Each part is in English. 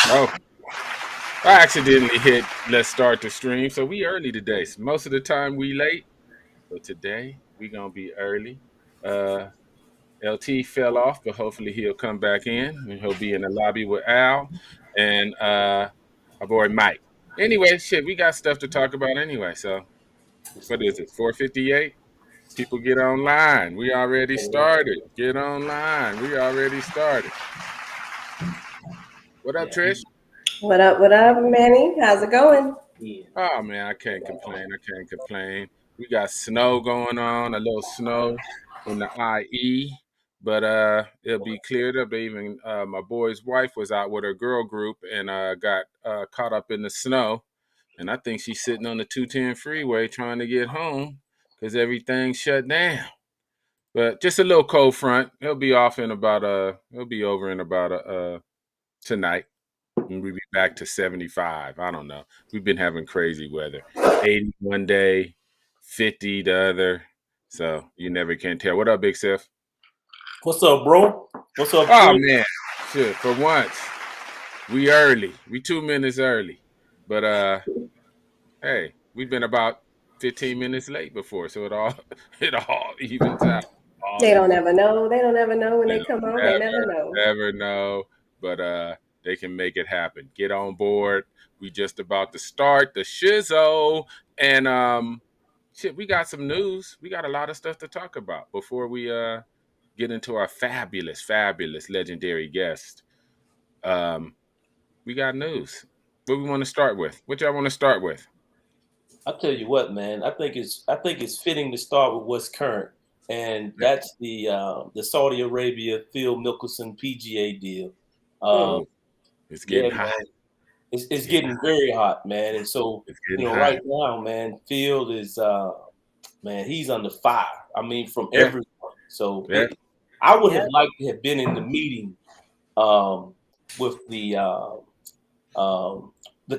Oh, I accidentally hit let's start the stream. So we early today. So most of the time we late. But today we gonna be early. Uh LT fell off, but hopefully he'll come back in and he'll be in the lobby with Al and our boy Mike. Anyway, shit, we got stuff to talk about anyway. So what is it? 4:58? People get online. We already started. Get online. We already started. What up, Trish? What up, Manny? How's it going? Oh man, I can't complain. I can't complain. We got snow going on, a little snow in the IE, but it'll be cleared up. Even my boy's wife was out with her girl group and got caught up in the snow, and I think she's sitting on the 210 freeway trying to get home because everything's shut down. But just a little cold front. It'll be off in about it'll be over in about tonight. And we'll be back to 75. I don't know. We've been having crazy weather. 80 one day, 50 the other. So you never can tell. What up, Big Sif? What's up, bro? What's up? Oh, man. Shit, for once, we early. We 2 minutes early. But hey, we've been about 15 minutes late before, so it all evens out. They don't ever know. They don't ever know when they come on. They never know. Never know. But they can make it happen. Get on board. We just about to start the shizzo. And shit, we got some news. We got a lot of stuff to talk about before we get into our fabulous, legendary guest. We got news. What we want to start with? What y'all want to start with? I'll tell you what, man. I think it's fitting to start with what's current, and that's the Saudi Arabia Phil Mickelson PGA deal. It's getting hot. Man, it's getting very hot, man. And so right now, man, Phil is man, he's under fire. I mean, from everyone. So I would have liked to have been in the meeting with the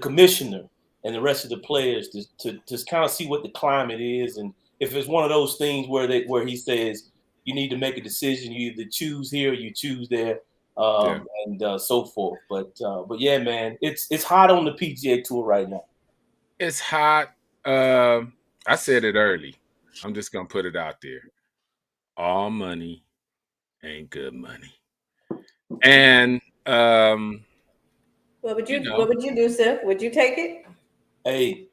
commissioner and the rest of the players to just kind of see what the climate is, and if it's one of those things where he says you need to make a decision, you either choose here or you choose there. And so forth, but yeah, man, it's hot on the PGA Tour right now. It's hot. I said it early. I'm just gonna put it out there. All money ain't good money. And what would you do, Sif? Would you take it? Hey,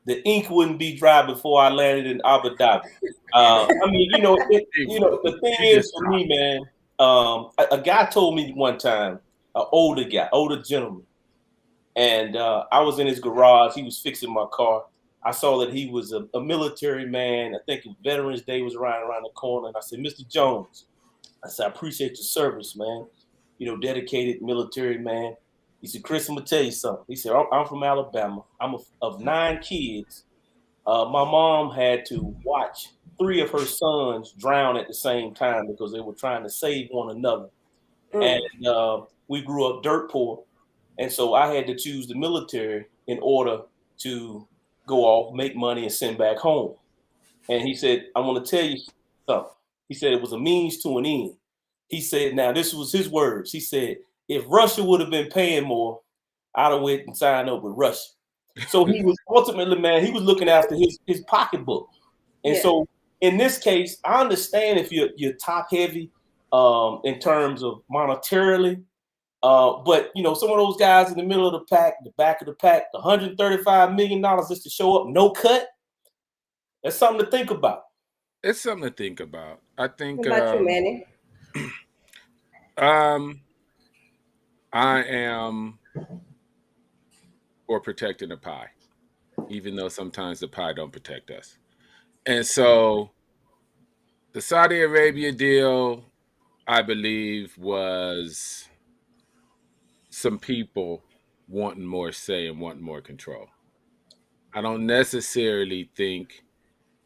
the ink wouldn't be dry before I landed in Abu Dhabi. I mean, the thing is for me, man. A guy told me one time, an older gentleman, and I was in his garage. He was fixing my car. I saw that he was a military man. I think Veterans Day was right around the corner. And I said, Mr. Jones, I said, I appreciate your service, man. Dedicated military man. He said, Chris, I'm going to tell you something. He said, I'm from Alabama. I'm of 9 kids. My mom had to watch 3 of her sons drown at the same time because they were trying to save one another. And we grew up dirt poor. And so I had to choose the military in order to go off, make money, and send back home. And he said, I want to tell you something. He said it was a means to an end. He said, now this was his words. He said, if Russia would have been paying more, I'd have went and signed up with Russia. So he was ultimately, man, he was looking after his pocketbook. And so in this case, I understand if you're top heavy in terms of monetarily, but some of those guys in the middle of the pack, the back of the pack, the $135 million just to show up, no cut. That's something to think about. It's something to think about. I think. What about you, Manny? I am for protecting the pie, even though sometimes the pie don't protect us. And so the Saudi Arabia deal, I believe, was some people wanting more say and wanting more control. I don't necessarily think,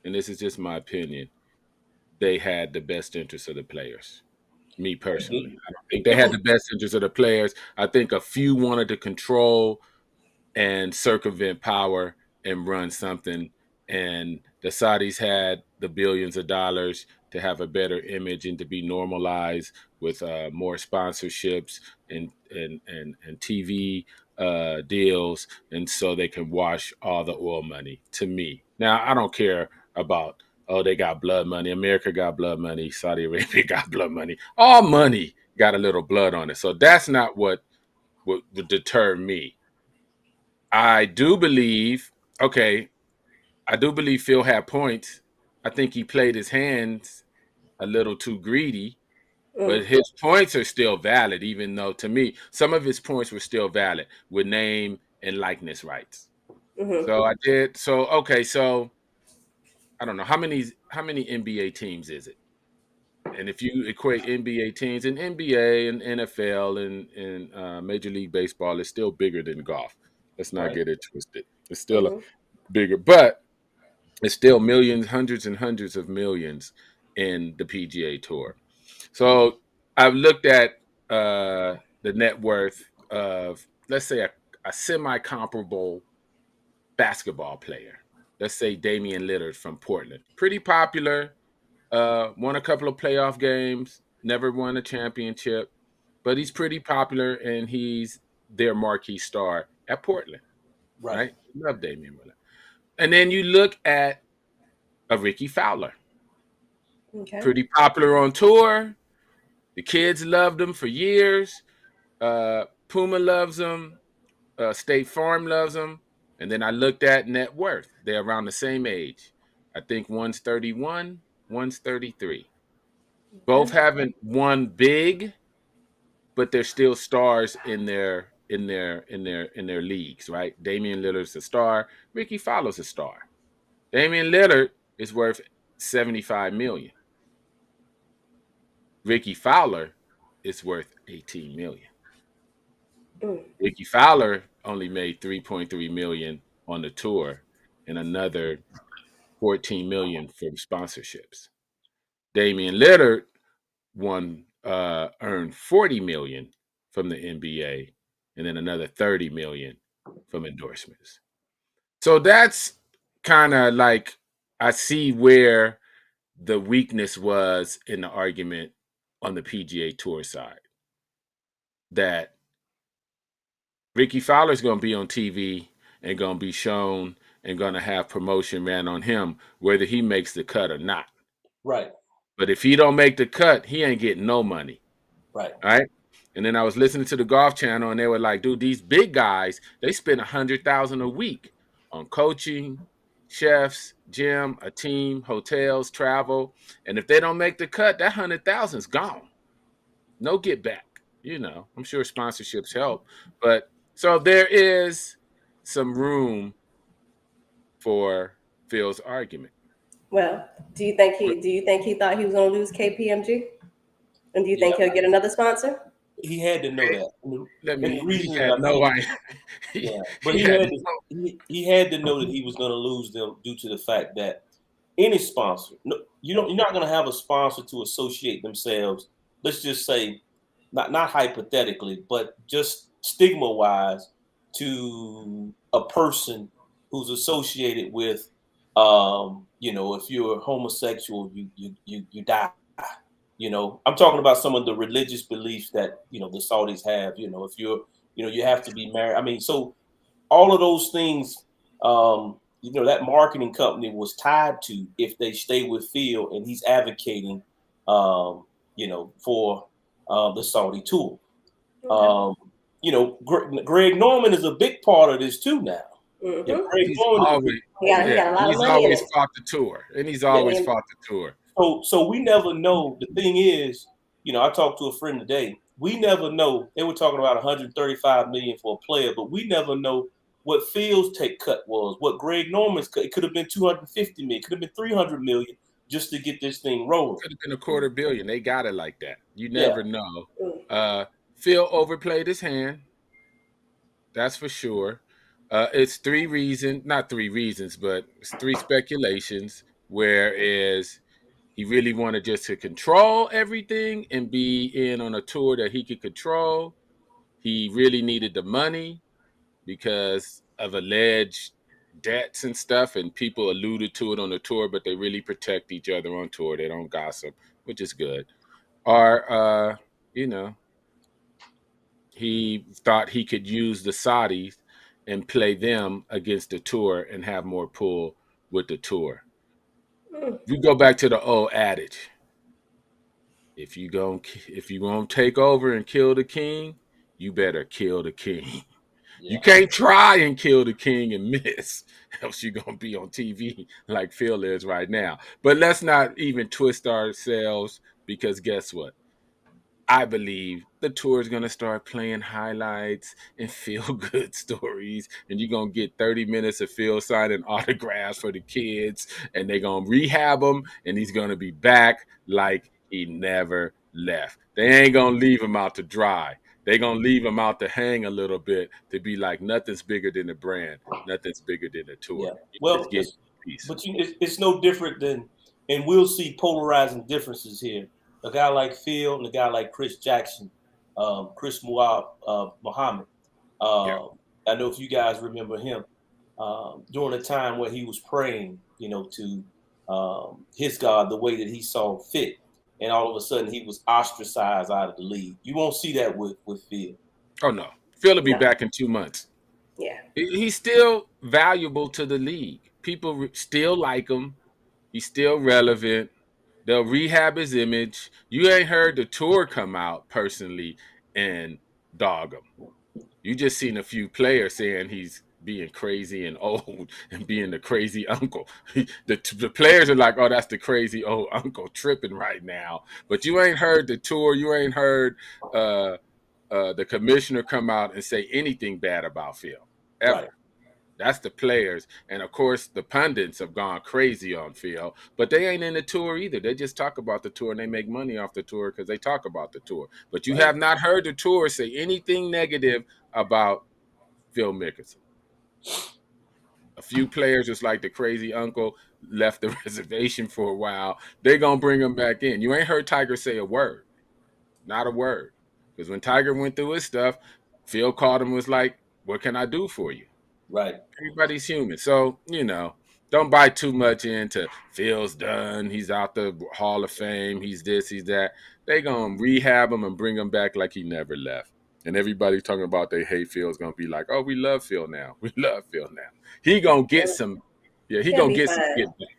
and this is just my opinion, they had the best interest of the players. Me personally, I don't think they had the best interest of the players. I think a few wanted to control and circumvent power and run something. And the Saudis had the billions of dollars to have a better image and to be normalized with more sponsorships and TV deals, and so they can wash all the oil money. To me, now I don't care about they got blood money. America got blood money. Saudi Arabia got blood money. All money got a little blood on it. So that's not what would deter me. I do believe, Phil had points. I think he played his hands a little too greedy, but his points are still valid, even though to me, some of his points were still valid with name and likeness rights. Mm-hmm. So I did. So, so I don't know how many NBA teams is it? And if you equate NBA teams and NBA and NFL and Major League Baseball is still bigger than golf. Let's not get it twisted. It's still a bigger, but it's still millions, hundreds and hundreds of millions in the PGA Tour. So I've looked at the net worth of, let's say, a semi-comparable basketball player. Let's say Damian Lillard from Portland. Pretty popular. Won a couple of playoff games. Never won a championship. But he's pretty popular, and he's their marquee star at Portland. Right? Love Damian Lillard. And then you look at a Ricky Fowler. Okay. Pretty popular on tour. The kids loved him for years. Puma loves him. State Farm loves him. And then I looked at net worth. They're around the same age. I think one's 31, one's 33. Both haven't won big, but they're still stars in their leagues, right? Damian Lillard's a star. Ricky Fowler's a star. Damian Lillard is worth $75 million. Ricky Fowler is worth $18 million. Ricky Fowler only made $3.3 million on the tour and another $14 million for sponsorships. Damian Lillard earned $40 million from the NBA and then another $30 million from endorsements. So that's kind of like I see where the weakness was in the argument on the PGA Tour side. That Ricky Fowler's going to be on TV and going to be shown and going to have promotion ran on him, whether he makes the cut or not. Right. But if he don't make the cut, he ain't getting no money. Right. All right. And then I was listening to the Golf Channel, and they were like, dude, these big guys, they spend $100,000 a week on coaching, chefs, gym, a team, hotels, travel. And if they don't make the cut, that $100,000 is gone. No get back. I'm sure sponsorships help. But so there is some room for Phil's argument. Well, do you think he thought he was going to lose KPMG? And do you think he'll get another sponsor? He had to know that. He had to know that he was going to lose them due to the fact that any sponsor, you're not going to have a sponsor to associate themselves. Let's just say, not hypothetically, but just stigma-wise, to a person who's associated with, if you're homosexual, you die. I'm talking about some of the religious beliefs that, the Saudis have, if you're, you have to be married. I mean, so all of those things that marketing company was tied to if they stay with Phil, and he's advocating, for the Saudi tour. Okay. Greg Norman is a big part of this too now. Mm-hmm. Yeah, Greg He's Norman is a always, big He got a lot of he's money in always it. fought the tour, and he's Yeah. always fought the tour. So we never know. The thing is, I talked to a friend today. We never know. They were talking about 135 million for a player, but we never know what Phil's take cut was, what Greg Norman's cut. It could have been 250 million, could have been 300 million just to get this thing rolling. Could have been a $250 million. They got it like that. You Yeah. never know. Phil overplayed his hand. That's for sure. It's not three reasons, but it's three speculations. Whereas he really wanted just to control everything and be in on a tour that he could control. He really needed the money because of alleged debts and stuff, and people alluded to it on the tour, but they really protect each other on tour. They don't gossip, which is good. Or, he thought he could use the Saudis and play them against the tour and have more pull with the tour. We go back to the old adage: if you gonna take over and kill the king, you better kill the king. Yeah. You can't try and kill the king and miss, else you're gonna be on TV like Phil is right now. But let's not even twist ourselves, because guess what? I believe the tour is going to start playing highlights and feel good stories, and you're going to get 30 minutes of Phil signing autographs for the kids, and they're going to rehab him, and he's going to be back like he never left. They ain't going to leave him out to dry. They're going to leave him out to hang a little bit, to be like, nothing's bigger than the brand, nothing's bigger than the tour. Yeah. Well, just get peace. but it's no different than, and we'll see polarizing differences here. A guy like Phil and a guy like Chris Jackson, Chris Muhammad. I know if you guys remember him during a time where he was praying, to his God the way that he saw fit, and all of a sudden he was ostracized out of the league. You won't see that with Phil. Oh no, Phil will be No. back in 2 months. Yeah. He's still valuable to the league. People still like him. He's still relevant. They'll rehab his image. You ain't heard the tour come out personally and dog him. You just seen a few players saying he's being crazy and old and being the crazy uncle. The players are like, oh, that's the crazy old uncle tripping right now. But you ain't heard the tour. You ain't heard the commissioner come out and say anything bad about Phil, ever. Right. That's the players. And of course, the pundits have gone crazy on Phil, but they ain't in the tour either. They just talk about the tour and they make money off the tour because they talk about the tour. But you have not heard the tour say anything negative about Phil Mickelson. A few players, just like the crazy uncle, left the reservation for a while. They're going to bring him back in. You ain't heard Tiger say a word. Not a word. Because when Tiger went through his stuff, Phil called him and was like, what can I do for you? Right. Everybody's human. So, don't buy too much into Phil's done. He's out the Hall of Fame. He's this, he's that. They going to rehab him and bring him back like he never left. And everybody talking about they hate Phil's going to be like, oh, we love Phil now. We love Phil now. He going to get some. Yeah, he going to get some get back.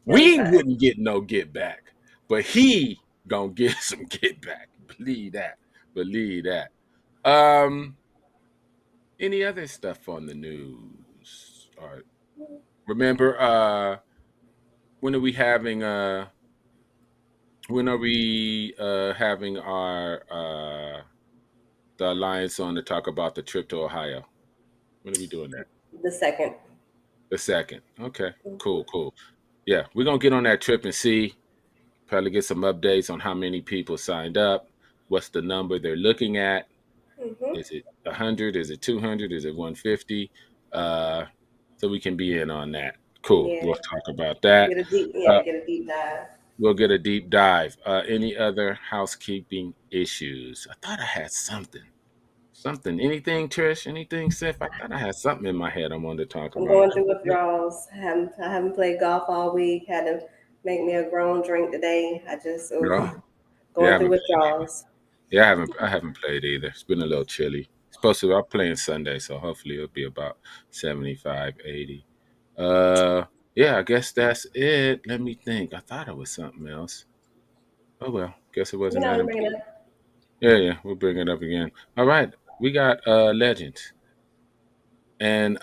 We wouldn't get no get back, but he going to get some get back. Believe that. Believe that. Any other stuff on the news? All right. Remember, when are we having our the Alliance on to talk about the trip to Ohio? When are we doing that? The second. The second. Okay. Cool. Yeah, we're gonna get on that trip and see. Probably get some updates on how many people signed up. What's the number they're looking at? Mm-hmm. Is it 100? Is it 200? Is it 150? So we can be in on that. Cool. Yeah. We'll talk about that. Get a deep dive. We'll get a deep dive. Any other housekeeping issues? I thought I had something. Anything, Trish? Anything, Sif? I thought I had something in my head I wanted to talk I'm about. going through withdrawals. I haven't played golf all week. Had to make me a grown drink today. I just going through withdrawals. Yeah, I haven't played either. It's been a little chilly. I'm playing Sunday, so hopefully it'll be about 75, 80. Yeah, I guess that's it. Let me think. I thought it was something else. Oh well, guess it You wasn't know, that you bring it important. up. Yeah, we'll bring it up again. All right, we got legends, and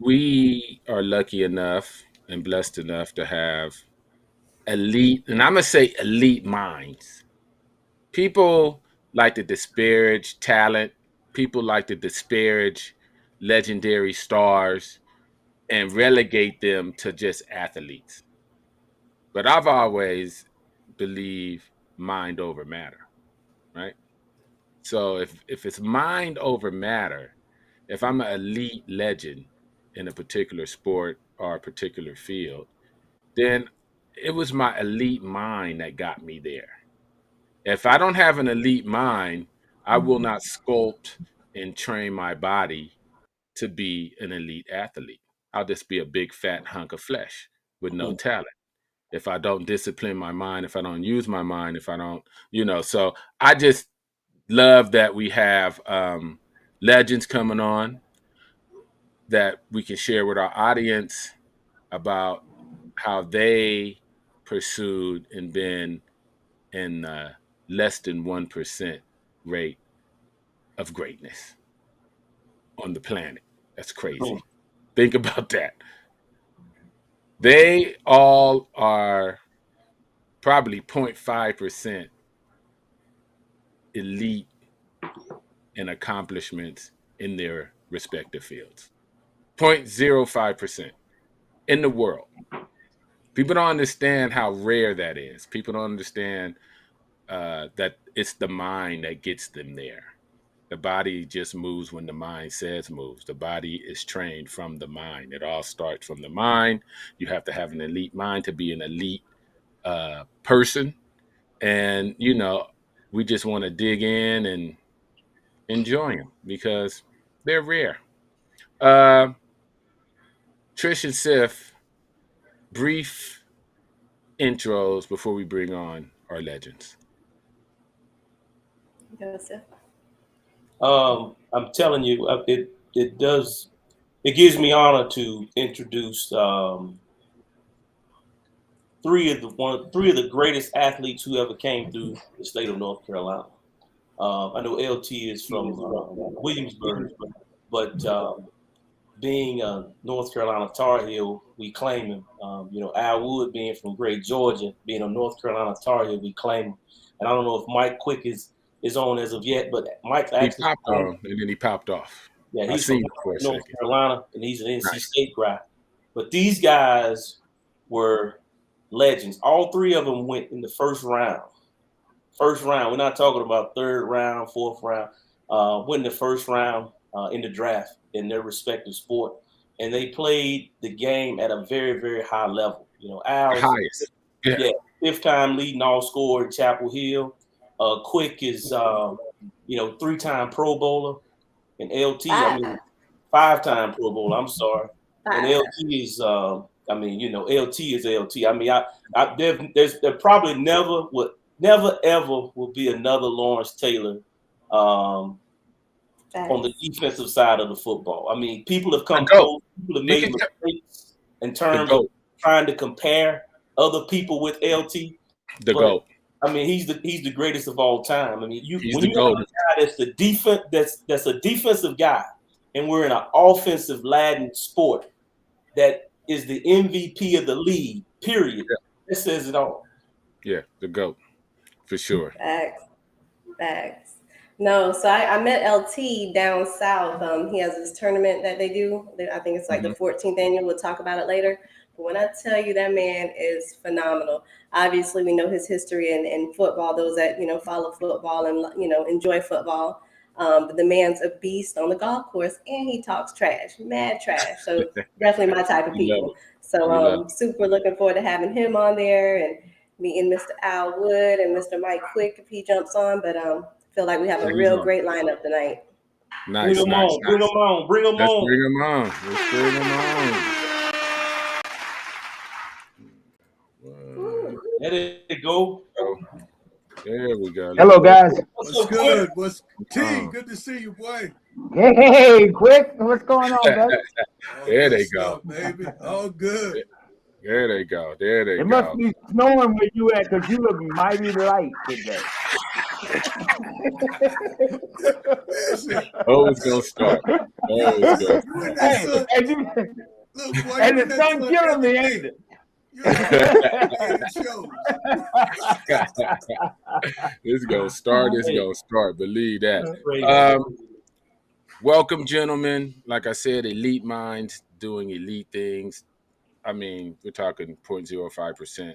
we are lucky enough and blessed enough to have elite, and I'm gonna say elite minds. People like to disparage talent. People like to disparage legendary stars and relegate them to just athletes. But I've always believed mind over matter, right? So if it's mind over matter, if I'm an elite legend in a particular sport or a particular field, then it was my elite mind that got me there. If I don't have an elite mind, I will not sculpt and train my body to be an elite athlete. I'll just be a big fat hunk of flesh with no talent. If I don't discipline my mind, if I don't use my mind, if I don't, so I just love that we have legends coming on that we can share with our audience about how they pursued and been in less than 1% rate of greatness on the planet. That's crazy. Think about that. They all are probably 0.5% elite in accomplishments in their respective fields. 0.05% in the world. People don't understand how rare that is. People don't understand that it's the mind that gets them there. The body just moves when the mind says moves. The body is trained from the mind. It all starts from the mind. You have to have an elite mind to be an elite person. And, we just want to dig in and enjoy them because they're rare. Uh, Trish and Sif, brief intros before we bring on our legends. Joseph. I'm telling you, it gives me honor to introduce three of the greatest athletes who ever came through the state of North Carolina. I know LT is from Williamsburg, but being a North Carolina Tar Heel, we claim him. Al Wood being from Great Georgia, being a North Carolina Tar Heel, we claim him. And I don't know if Mike Quick is on as of yet, but Mike's He actually popped on and then he popped off. yeah, I he's from seen it for a North second. Carolina, and he's an NC Nice. State guy. But these guys were legends. All three of them went in the first round. First round. We're not talking about third round, fourth round. Went in the first round in the draft in their respective sport, and they played the game at a very, very high level. Al's Highest. Yeah. yeah, fifth time leading all scorer in Chapel Hill. Quick is 3-time Pro Bowler, and LT, I Five. mean, 5-time Pro Bowler. I'm sorry, and Five. LT is, LT is LT. I mean, there probably never ever will be another Lawrence Taylor on the Facts. defensive side of the football. I mean, people have The come GOAT. close. People have You made can tell mistakes in the terms of GOAT. trying to compare other people with LT, The but GOAT. I mean, he's the greatest of all time. I mean, He's when the you have GOAT. a guy that's the defense that's a defensive guy, and we're in an offensive laden sport that is the MVP of the league. Period. Yeah, That says it all. yeah, the GOAT for sure. Facts. Facts. No, so I met LT down south. He has this tournament that they do. I think it's like the Mhm. 14th annual. We'll talk about it later. But when I tell you that man is phenomenal, obviously we know his history in football. Those that follow football and enjoy football. But the man's a beast on the golf course, and he talks trash, mad trash. So definitely my type of We love people. it. So We love super looking forward to having him on there and meeting Mr. Al Wood and Mr. Mike Quick if he jumps on. But feel like we have it. a He's real on. great lineup tonight. Bring Nice, them nice, on. Bring them nice. on. Bring them Let's on. bring him on. Let's bring him on. What? There they go. Oh, there we go. Let's Hello, go. guys. What's What's up, Quick? good? What's T? Good to see you, boy. Hey, quick, what's going on, brother? There they go. Stuff, baby. All good. There they go. There they It go. must be snowing where you at because you look mighty light today. Oh, it's gonna start. Oh, it's gonna start. Hey, and the sun killing me, ain't it? It's gonna start. It's gonna start. Believe that. Welcome, gentlemen. Like I said, elite minds doing elite things. I mean, we're talking 0.05%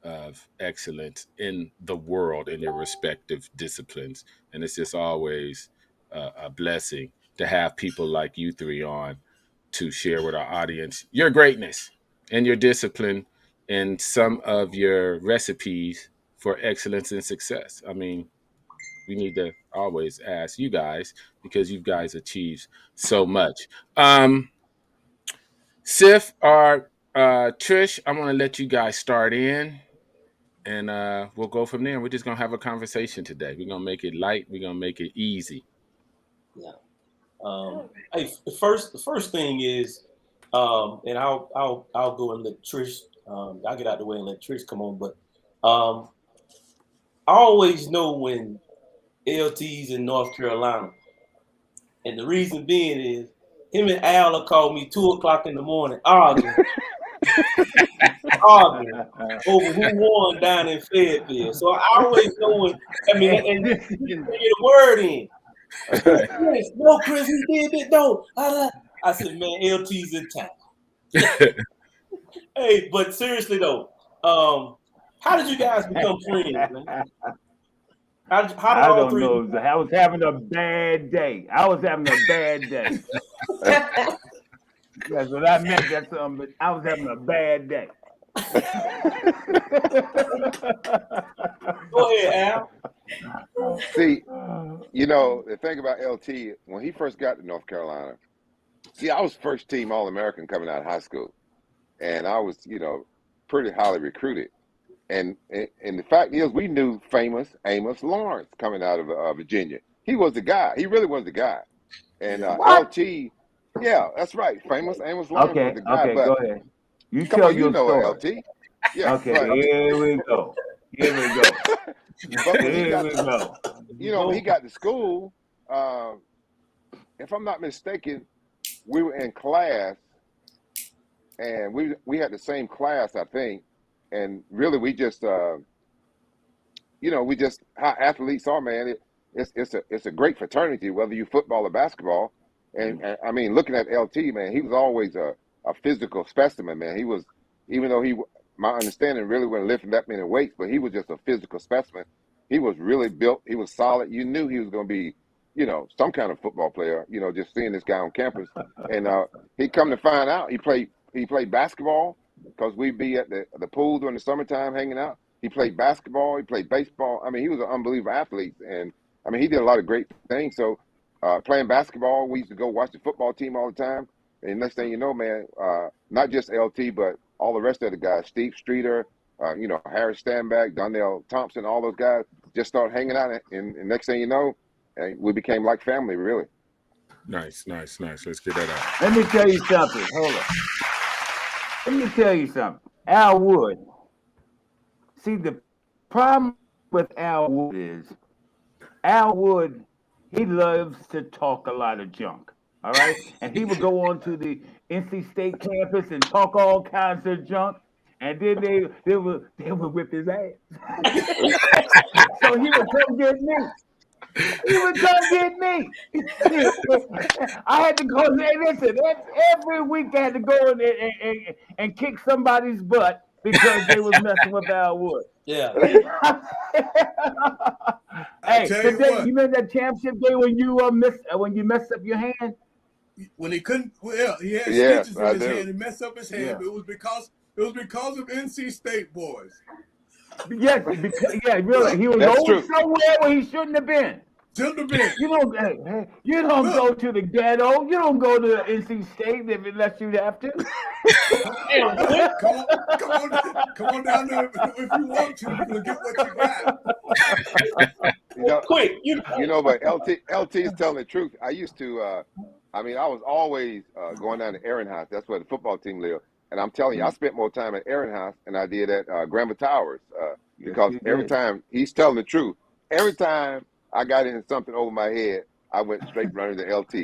of excellence in the world in your respective disciplines, and it's just always a blessing to have people like you three on to share with our audience your greatness and your discipline and some of your recipes for excellence and success. I mean, we need to always ask you guys because you guys achieve so much. Sif or Trish, I'm gonna let you guys start in, and we'll go from there. We're just gonna have a conversation today. We're gonna make it light. We're gonna make it easy. Yeah. Hey, the first thing is, and I'll go and let Trish. I'll get out the way and let Trish come on. But I always know when LT's in North Carolina, and the reason being is him and Al will call me 2:00 in the morning arguing over who won down in Fayetteville. So I always know when. I mean, and get a word in. Yes, no, Chris, he did it. No, I said, man, LT's in town. Hey, but seriously though, how did you guys become friends, man? How did I all don't three? know. I was having a bad day. That's what I meant. That's something. But I was having a bad day. Go ahead, Al. See, you know, the thing about LT, when he first got to North Carolina, see, I was first team All-American coming out of high school. And I was, you know, pretty highly recruited. And the fact is, we knew famous Amos Lawrence coming out of Virginia. He was the guy. He really was the guy. And LT, yeah, that's right. Famous Amos Lawrence was the guy. Okay, but go ahead. You come tell on, you your know story. LT. Yeah. Okay, but, here we go. But when he got you know, when he got to school, if I'm not mistaken, we were in class, and we had the same class, I think. And really, we just, you know, we just how athletes are, man. It's a great fraternity, whether you football or basketball. And I mean, looking at LT, man, he was always a physical specimen, man. He was, even though my understanding really wasn't lifting that many weights, but he was just a physical specimen. He was really built. He was solid. You knew he was going to be, you know, some kind of football player. You know, just seeing this guy on campus, and he come to find out he played basketball. Because we'd be at the pool during the summertime hanging out. He played basketball. He played baseball. I mean, he was an unbelievable athlete. And, I mean, he did a lot of great things. So, playing basketball, we used to go watch the football team all the time. And next thing you know, man, not just LT, but all the rest of the guys, Steve Streeter, you know, Harry Stanback, Donnell Thompson, all those guys just started hanging out. And next thing you know, we became like family, really. Nice. Let's get that out. Let me tell you something. Hold on. Let me tell you something. Al Wood. See, the problem with Al Wood is Al Wood, he loves to talk a lot of junk. All right? And he would go on to the NC State campus and talk all kinds of junk. And then they would whip his ass. So he would come get me. I had to go there. Listen, every week I had to go in there and kick somebody's butt because they was messing with Al Wood. Yeah. Hey, today, you remember that championship day when you messed up your hand? When he couldn't, well, he had stitches in his hand. He messed up his hand, Yeah. but it was because of NC State boys. Yes, really. He was over somewhere where he shouldn't have been. You don't go to the ghetto. You don't go to NC State unless you have to. Come on down there if you want to. You'll get what you got. quick. But LT is telling the truth. I used to. I was always going down to Aaron House. That's where the football team lived. And I'm telling you, I spent more time at Aaron House than I did at Granville Towers because every time he's telling the truth. Every time I got into something over my head, I went straight running to LT.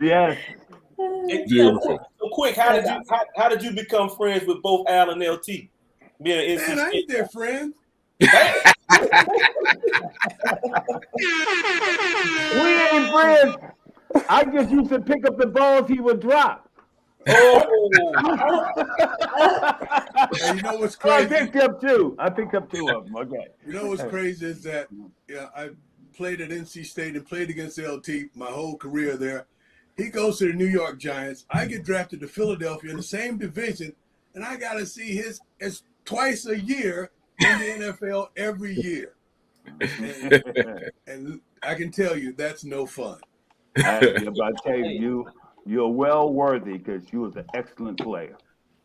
Yes. Beautiful. So quick, how did you become friends with both Al and LT? Man, I ain't their friend. We ain't friends. I just used to pick up the balls he would drop. Oh. And you know what's crazy? I picked up two of them. Okay. You know what's crazy is that I played at NC State and played against LT my whole career there. He goes to the New York Giants. I get drafted to Philadelphia in the same division, and I got to see his twice a year in the NFL every year. And I can tell you that's no fun. I tell you, you're well worthy because you was an excellent player.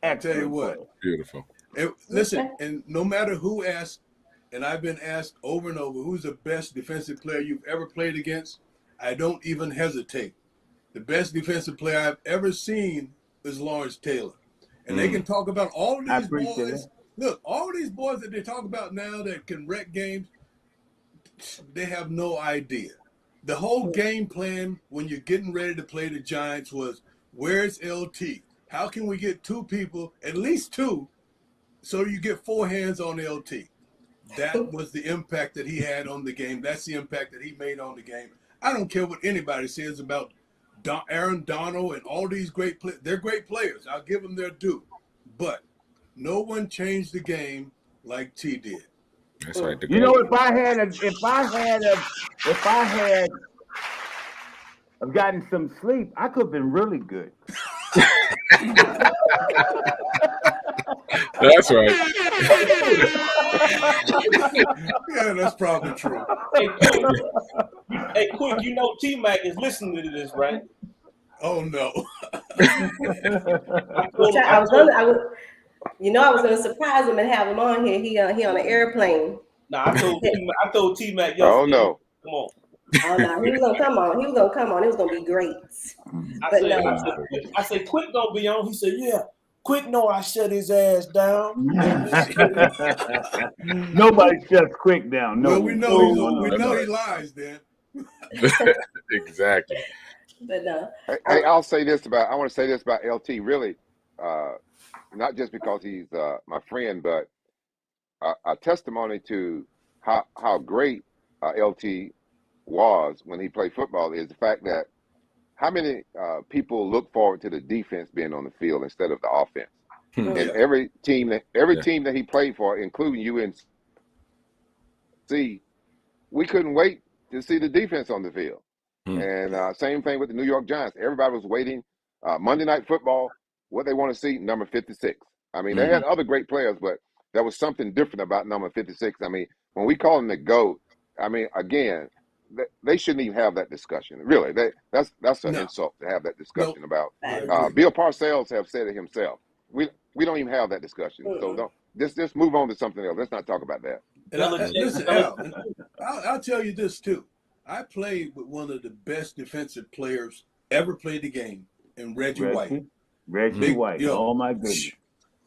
I tell you what, player. Beautiful. Listen, and no matter who asks, and I've been asked over and over, who's the best defensive player you've ever played against? I don't even hesitate. The best defensive player I've ever seen is Lawrence Taylor. And they can talk about all of these boys. Look, all these boys that they talk about now that can wreck games, they have no idea. The whole game plan when you're getting ready to play the Giants was, where's LT? How can we get two people, at least two, so you get four hands on LT? That was the impact that he had on the game. That's the impact that he made on the game. I don't care what anybody says about Aaron Donald and all these great players. They're great players. I'll give them their due. But no one changed the game like T did. That's right. You know, if I had gotten some sleep, I could have been really good. That's right. Yeah, that's probably true. Hey, quick, you know T-Mac is listening to this, right? Oh no. I was gonna surprise him and have him on here. He on an airplane. Nah, I told T-Mac yesterday. Oh no. Come on. Oh no, he was gonna come on. It was gonna be great. I said, Quick gonna be on. He said, yeah. Quick know I shut his ass down. Nobody shuts Quick down. No. Well, we know he lies then. Exactly. But no. Hey, I want to say this about LT. Really, not just because he's my friend, but a testimony to how great LT was when he played football is the fact that how many people look forward to the defense being on the field instead of the offense. And every team that he played for, including UNC, we couldn't wait to see the defense on the field. And same thing with the New York Giants. Everybody was waiting. Monday Night Football, what they want to see, number 56. I mean, they had other great players, but there was something different about number 56. I mean, when we call him the GOAT, I mean, again, they shouldn't even have that discussion. Really, that's an insult to have that discussion about. Bill Parcells have said it himself. We don't even have that discussion. So don't just move on to something else. Let's not talk about that. And listen, Al, I'll tell you this too. I played with one of the best defensive players ever played the game, in Reggie White. Reggie White. Oh my goodness.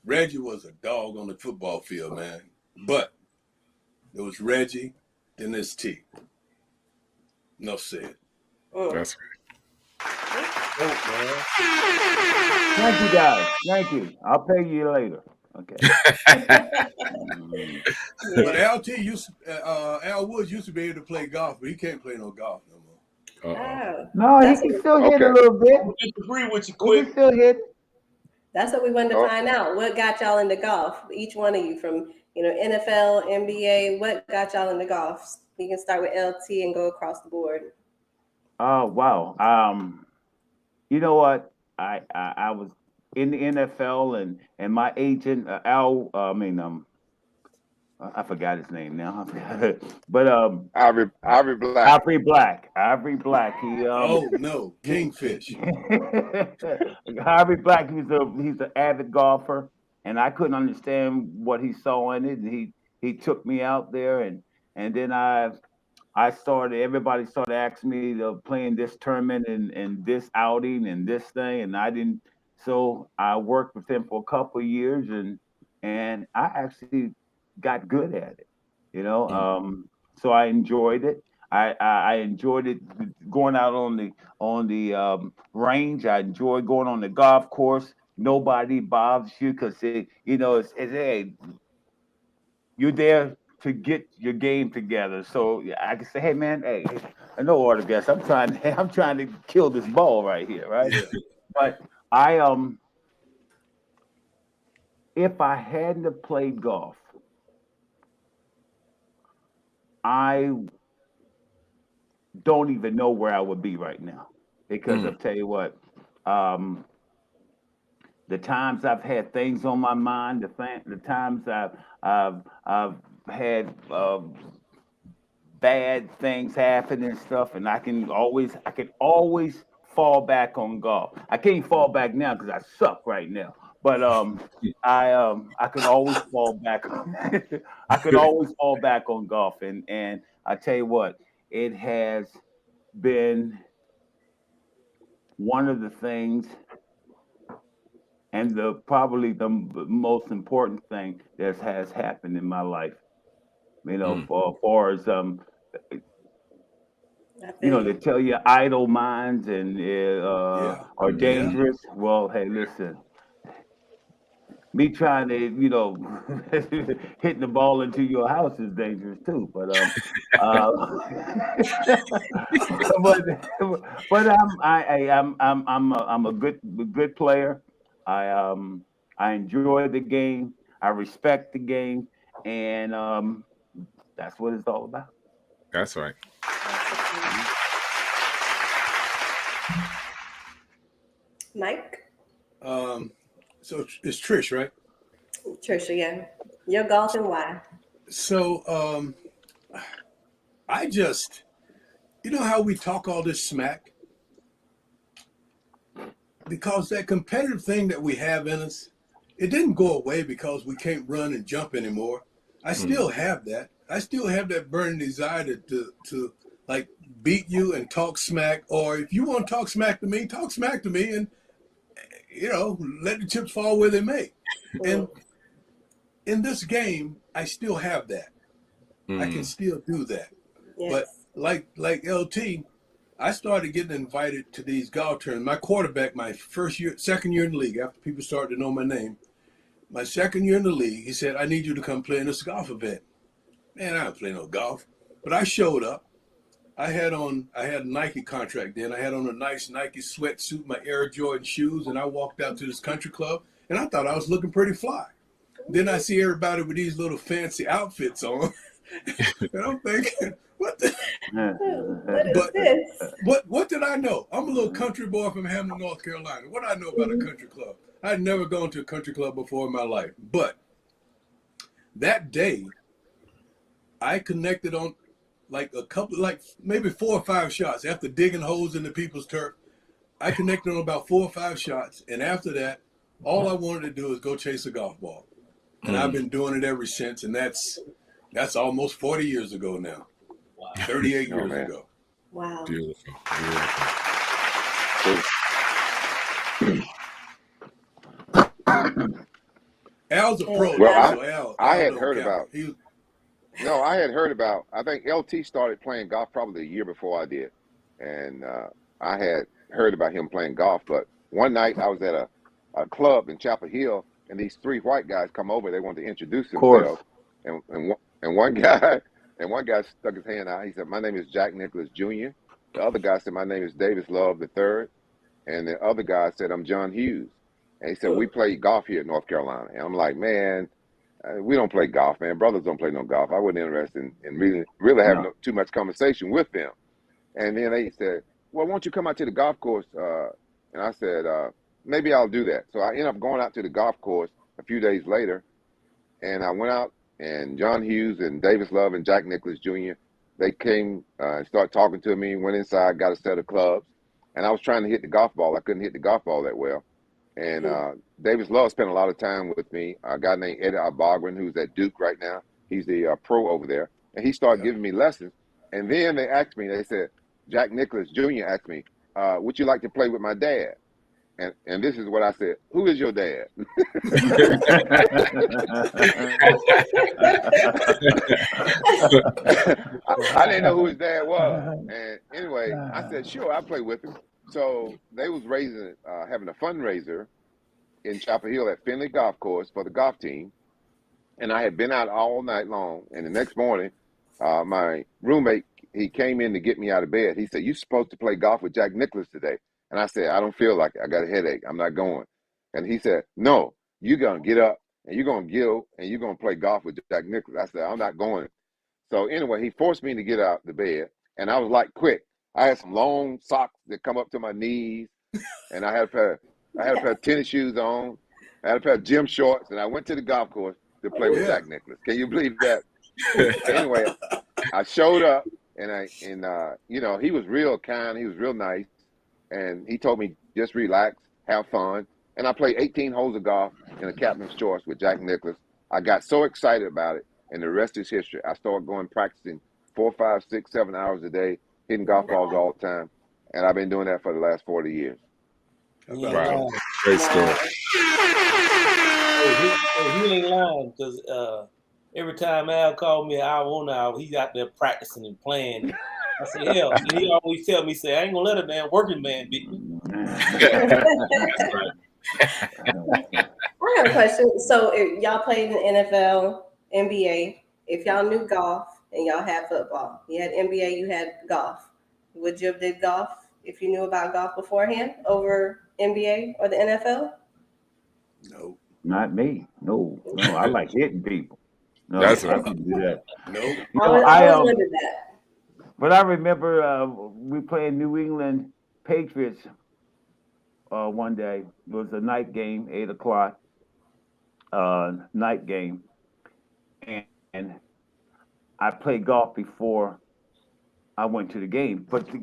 Reggie was a dog on the football field, man. But it was Reggie, then this T. Enough said. That's right. Thank you, guys. Thank you. I'll pay you later. Okay. But Al Woods used to be able to play golf, but he can't play no golf no more. No, he can still hit a little bit. I disagree with you, He Quick. can still hit. That's what we wanted to find out. What got y'all into golf? Each one of you, from NFL, NBA, what got y'all into golf? We can start with LT and go across the board. Oh wow. You know what? I was in the NFL and my agent I forgot his name now. But Ivory Black. Ivory Black. He oh no, Kingfish. Ivory Black. He's an avid golfer, and I couldn't understand what he saw in it. And he took me out there, and then I started. Everybody started asking me to play in this tournament and this outing and this thing, and I didn't. So I worked with him for a couple of years, and I actually got good at it. You know, so I enjoyed it. I enjoyed it going out on the range. I enjoyed going on the golf course. Nobody bothers you because it's hey, you're there to get your game together. So yeah, I can say, hey man, hey, no autographs. I'm trying to kill this ball right here, right? Yeah. But I if I hadn't have played golf, I don't even know where I would be right now. Because I'll tell you what, um, the times I've had things on my mind, the times I've had bad things happen and stuff, and I can always fall back on golf. I can't fall back now because I suck right now. But I could always fall back. I could always fall back on golf, and I tell you what, it has been one of the things, and the probably the most important thing that has happened in my life. You know, for far as I feel they you. tell you idle minds and Yeah. are Yeah. dangerous. Well, hey, listen, me trying to, hitting the ball into your house is dangerous too. But but I'm a good player. I I enjoy the game. I respect the game, and that's what it's all about. That's right. Mike, So it's Trish, right? Tricia, yeah. Your golf and why? So I just, how we talk all this smack? Because that competitive thing that we have in us, it didn't go away because we can't run and jump anymore. I still have that. I still have that burning desire to like beat you and talk smack. Or if you want to talk smack to me, and let the chips fall where they may. And in this game, I still have that. I can still do that. But Yes. like LT, I started getting invited to these golf tournaments. My quarterback, my second year in the league, after people started to know my name, my second year in the league, he said, I need you to come play in this golf event. Man, I don't play no golf. But I showed up. I had a Nike contract then. I had on a nice Nike sweatsuit, my Air Jordan shoes, and I walked out to this country club, and I thought I was looking pretty fly. Then I see everybody with these little fancy outfits on, and I'm thinking, what the? What is But this? what did I know? I'm a little country boy from Hamden, North Carolina. What do I know about a country club? I'd never gone to a country club before in my life. But that day, I connected on maybe 4 or 5 shots after digging holes in the people's turf. I connected on about 4 or 5 shots, and after that, all I wanted to do was go chase a golf ball, and I've been doing it ever since. And that's almost 40 years ago now, 38 Oh, years man. ago. Wow. Beautiful. Al's a pro, Well, so Al I had don't heard count. about. No, I had heard about. I think LT started playing golf probably a year before I did, and I had heard about him playing golf. But one night I was at a club in Chapel Hill, and these 3 white guys come over. They wanted to introduce Of course. themselves, and one guy stuck his hand out. He said, "My name is Jack Nicholas Jr." The other guy said, "My name is Davis Love the Third," and the other guy said, "I'm John Hughes." And he said, "We play golf here in North Carolina." And I'm like, "Man, we don't play golf, man. Brothers don't play no golf." I wasn't interested in really having No. too much conversation with them. And then they said, "Well, won't you come out to the golf course?" And I said, "Maybe I'll do that." So I ended up going out to the golf course a few days later, and I went out, and John Hughes and Davis Love and Jack Nicholas Jr., they came and started talking to me, went inside, got a set of clubs, and I was trying to hit the golf ball. I couldn't hit the golf ball that well. And Davis Love spent a lot of time with me. A guy named Eddie Albogren, who's at Duke right now. He's the pro over there. And he started giving me lessons. And then they asked me, they said, Jack Nicklaus Jr. asked me, would you like to play with my dad? And this is what I said, who is your dad? I didn't know who his dad was. And anyway, I said, sure, I'll play with him. So they was having a fundraiser in Chapel Hill at Finley Golf Course for the golf team. And I had been out all night long. And the next morning, my roommate, he came in to get me out of bed. He said, you're supposed to play golf with Jack Nicklaus today. And I said, I don't feel like it. I got a headache. I'm not going. And he said, no, you're going to get up and you're going to go and you're going to play golf with Jack Nicklaus. I said, I'm not going. So anyway, he forced me to get out the bed. And I was like, quick. I had some long socks that come up to my knees. And I had a pair of tennis shoes on. I had a pair of gym shorts. And I went to the golf course to play with Jack Nicklaus. Can you believe that? Anyway, I showed up and you know, he was real kind. He was real nice. And he told me, just relax, have fun. And I played 18 holes of golf in a captain's choice with Jack Nicklaus. I got so excited about it, and the rest is history. I started going practicing 4, 5, 6, 7 hours a day, hitting golf balls all the time. And I've been doing that for the last 40 years. Wow. Great story. He ain't lying, because every time Al called me an hour on hour, he's out there practicing and playing. I said, hell, and he always tell me, say, I ain't gonna let a damn working man beat me. I have a question. So if y'all played in the NFL, NBA, if y'all knew golf and y'all had football, you had NBA, you had golf, would you have did golf if you knew about golf beforehand over NBA or the NFL? No. Not me. No. I like hitting people. No, That's I right. can do that. Nope. You know, I always wondered that. But I remember we played New England Patriots one day. It was a night game, 8 o'clock night game. And I played golf before I went to the game. But the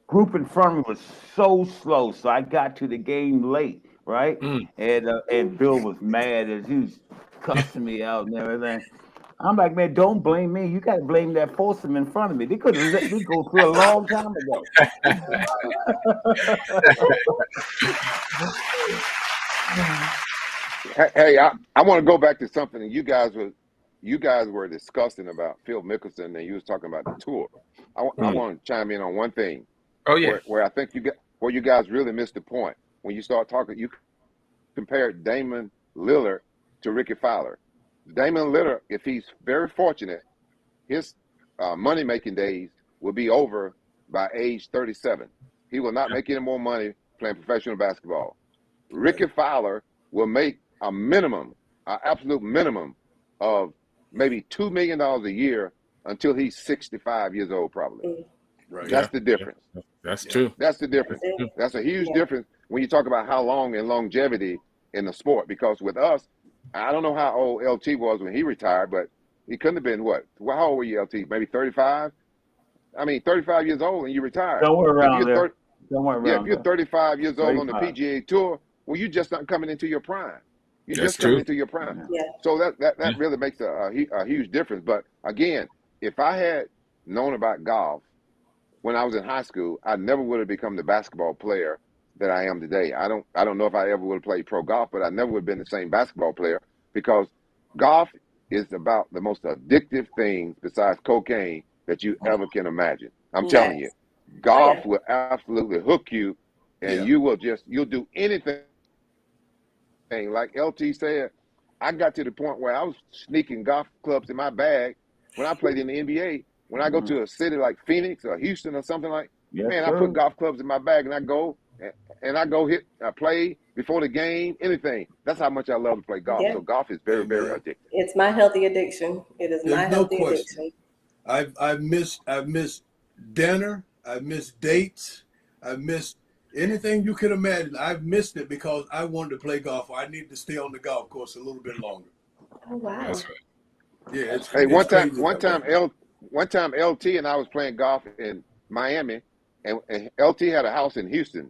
group in front of me was so slow, so I got to the game late, right? And Bill was mad as he was cussing me out and everything. I'm like, man, don't blame me. You got to blame that foursome in front of me. They could have let me go through a long time ago. Hey, I want to go back to something that you guys were discussing about Phil Mickelson, and you was talking about the tour. I want to chime in on one thing. Oh yeah. Where I think you guys really missed the point when you start talking. You compared Damon Lillard to Ricky Fowler. Damon Lillard, if he's very fortunate, his money-making days will be over by age 37. He will not make any more money playing professional basketball. Ricky Fowler will make a minimum, an absolute minimum of maybe $2 million a year until he's 65 years old, probably. Right. That's the difference. That's true. That's the difference. That's a huge difference when you talk about how long and longevity in the sport. Because with us, I don't know how old LT was when he retired, but he couldn't have been what? Well, how old were you, LT? Maybe 35? I mean, 35 years old and you retired. Somewhere around there. If you're 35 years old on the PGA Tour, well, you're just not coming into your prime. You're just coming into your prime. Yeah. So that really makes a huge difference. But again, if I had known about golf when I was in high school, I never would have become the basketball player that I am today. I don't know if I ever would have played pro golf, but I never would have been the same basketball player, because golf is about the most addictive thing besides cocaine that you ever can imagine. I'm telling you, golf will absolutely hook you, and you'll do anything. Like LT said, I got to the point where I was sneaking golf clubs in my bag when I played in the NBA. When I go to a city like Phoenix or Houston or something like, I put golf clubs in my bag and I go hit, play before the game, anything. That's how much I love to play golf. So golf is very, very addictive. It's my healthy addiction. It is my healthy addiction. I've missed dinner. I've missed dates. I've missed anything you could imagine. I've missed it because I wanted to play golf. Or I need to stay on the golf course a little bit longer. Oh wow! That's right. Yeah. Hey, one time LT and I was playing golf in Miami, and LT had a house in Houston,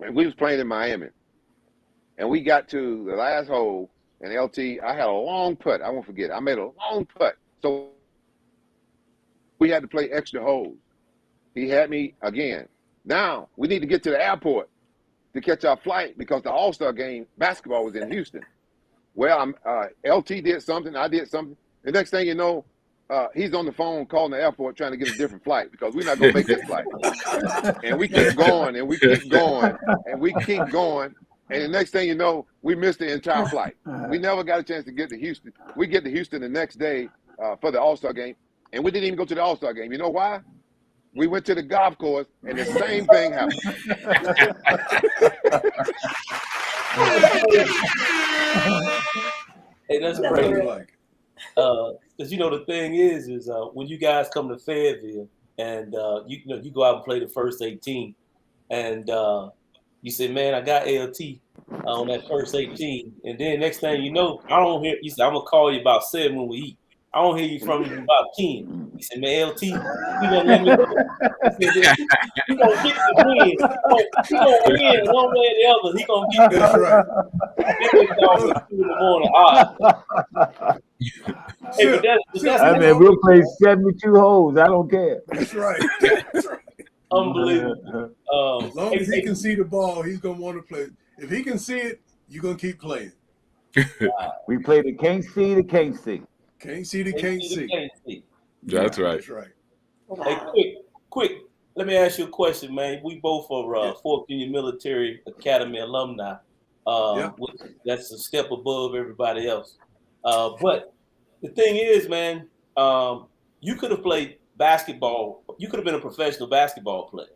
and we was playing in Miami. and we got to the last hole, and LT, I had a long putt. I won't forget. I made a long putt, so we had to play extra holes. He had me again. Now we need to get to the airport to catch our flight because the All-Star game basketball was in Houston. Well, LT did something. I did something. The next thing you know, he's on the phone calling the airport trying to get a different flight because we're not going to make this flight. And we keep going, and we keep going, and we keep going. And the next thing you know, we missed the entire flight. We never got a chance to get to Houston. We get to Houston the next day for the All-Star game, and we didn't even go to the All-Star game. You know why? We went to the golf course, and the same thing happened. Hey, that's That's great. real. Because the thing is when you guys come to Fayetteville and you go out and play the first 18, and you say, man, I got LT on that first 18, and then next thing you know, I don't hear you say, I'm gonna call you about 7 when we eat. I don't hear you from you about 10. He said, man, LT, you gonna let me know. He said, he gonna get the win. He gonna win one way or the other. He gonna get the That's right. in the morning. All right. Hey, but that's I mean, we'll play 72 holes. I don't care. That's right. That's right. Unbelievable. As long as he can see the ball, he's gonna want to play. If he can see it, you're gonna keep playing. We play the can't see, the can't see. Can't see the can't see. That's right. That's right. Hey, quick. Let me ask you a question, man. We both are Fort Union Military Academy alumni. That's a step above everybody else. But the thing is, man, you could have played basketball. You could have been a professional basketball player,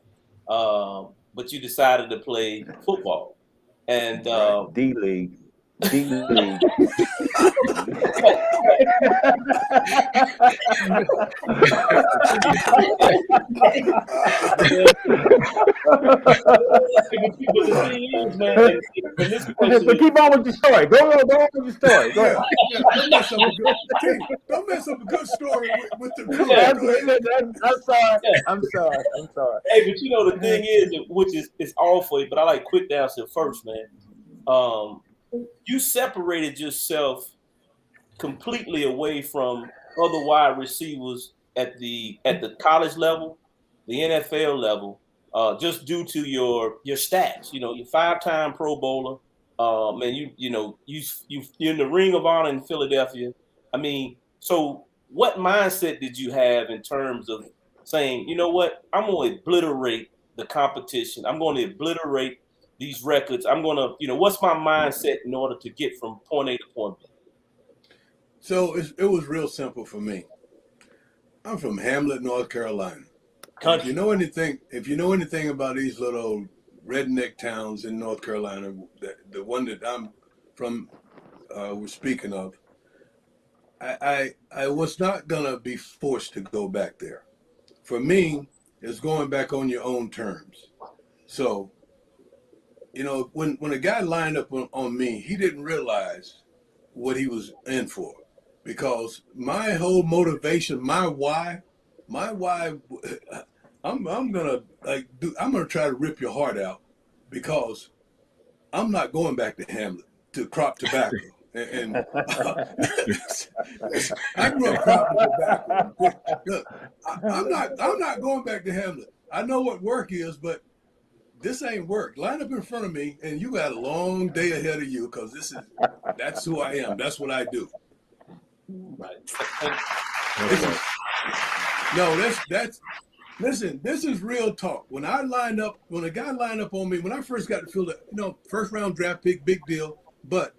but you decided to play football. And D-League. D-League. But keep on with the story. Go on with the story. Go ahead. Don't mess up a good story with the I'm sorry. Hey, but the thing is, which is all for you, but I like quick to answer first, man. You separated yourself completely away from other wide receivers at the college level, the NFL level, just due to your stats. You're 5-time Pro Bowler. Man, you're in the Ring of Honor in Philadelphia. I mean, so what mindset did you have in terms of saying, you know what, I'm going to obliterate the competition. I'm going to obliterate these records. I'm going to, what's my mindset in order to get from point A to point B? So it was real simple for me. I'm from Hamlet, North Carolina. If you know anything about these little redneck towns in North Carolina, the one that I'm from, we're speaking of, I was not gonna be forced to go back there. For me, it's going back on your own terms. So, when a guy lined up on me, he didn't realize what he was in for, because my whole motivation, my why, I'm gonna try to rip your heart out, because I'm not going back to Hamlet to crop tobacco. And I grew up cropping tobacco. Look, I'm not going back to Hamlet. I know what work is, but this ain't work. Line up in front of me, and you got a long day ahead of you, because that's who I am. That's what I do. Right. Listen, this is real talk. When a guy lined up on me, when I first got to feel that, first round draft pick, big deal. But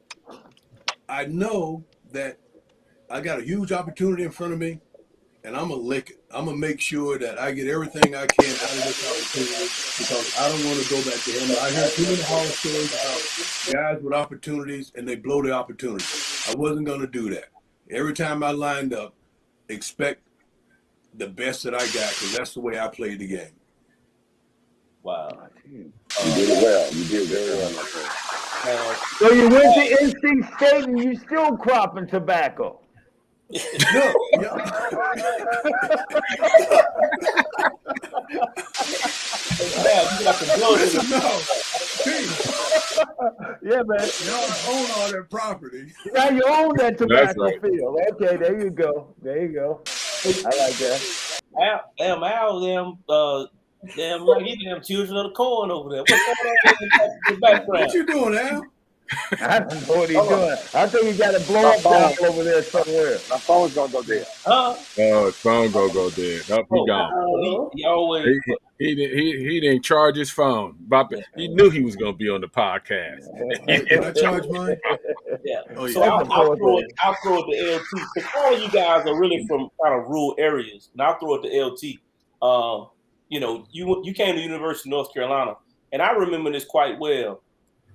I know that I got a huge opportunity in front of me, and I'm going to lick it. I'm going to make sure that I get everything I can out of this opportunity, because I don't want to go back to him. I heard too many horror stories about guys with opportunities, and they blow the opportunity. I wasn't going to do that. Every time I lined up, expect the best that I got, because that's the way I played the game. Wow. You did it well. You did very well, my friend. So you went to NC State and you still cropping tobacco? No. You got some blood in Listen, it. no. Pete, Yeah, man. y'all own all that property. Now you own that That's tobacco right. field. Okay, there you go. There you go. I like that. Al, damn like he damn children of the corn over there. What's going on in the background? What you doing, Al? I don't know what he's Hold on. doing. I think he got a blow My up phone. down over there somewhere. My phone's gonna go dead. Huh? Oh, his phone go dead. Nope, he Oh, gone. Oh, he always He didn't charge his phone. He knew he was gonna be on the podcast. Can I charge mine? yeah. Oh, So yeah. I'll throw it to LT because all of you guys are really from kind of rural areas, and I'll throw it to LT. You know, you came to University of North Carolina, and I remember this quite well.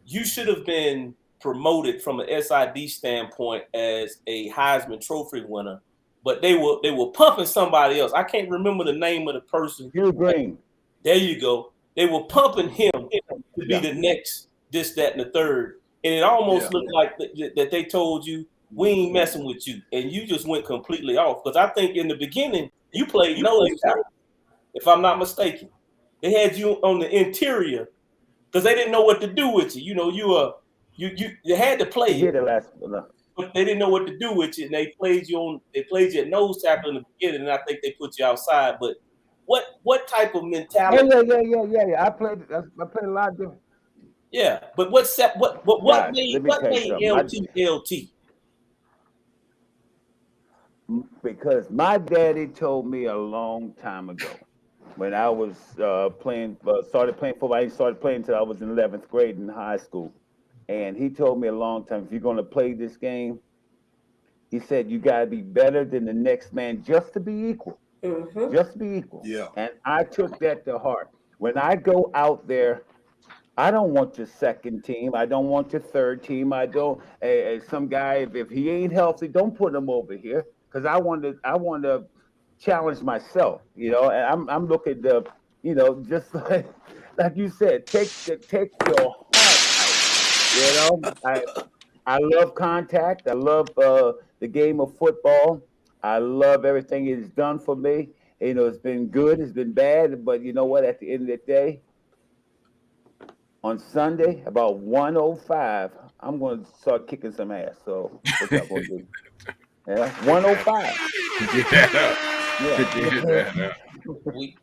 You should have been promoted from an SID standpoint as a Heisman Trophy winner, but they were pumping somebody else. I can't remember the name of the person. Hugh Green. There you go. They were pumping him to be the next this, that, and the third, and it almost looked like that they told you we ain't messing with you, and you just went completely off. Because I think in the beginning you played nose tackle, if I'm not mistaken. They had you on the interior because they didn't know what to do with you. You know, you had to play He hit it, it last. but they didn't know what to do with you, and they played you at nose tackle in the beginning, and I think they put you outside. But what type of mentality? Yeah. I played a lot of different. Yeah, but what Guys, made let me tell you LT something. LT? Because my daddy told me a long time ago when I was started playing football. I started playing until I was in 11th grade in high school. And he told me a long time, if you're going to play this game, he said, you got to be better than the next man just to be equal. mm-hmm. Just to be equal. Yeah. And I took that to heart. When I go out there, I don't want your second team. I don't want your third team. I don't. Some guy, if he ain't healthy, don't put him over here because I want to challenge myself. You know, and I'm looking to, you know, just like you said, take your heart out. You know, I love contact. I love the game of football. I love everything it's done for me. You know, it's been good, it's been bad, but you know what? At the end of the day, on Sunday, about 1:05, I'm going to start kicking some ass. So what y'all going to do? Yeah, 1:05. Yeah.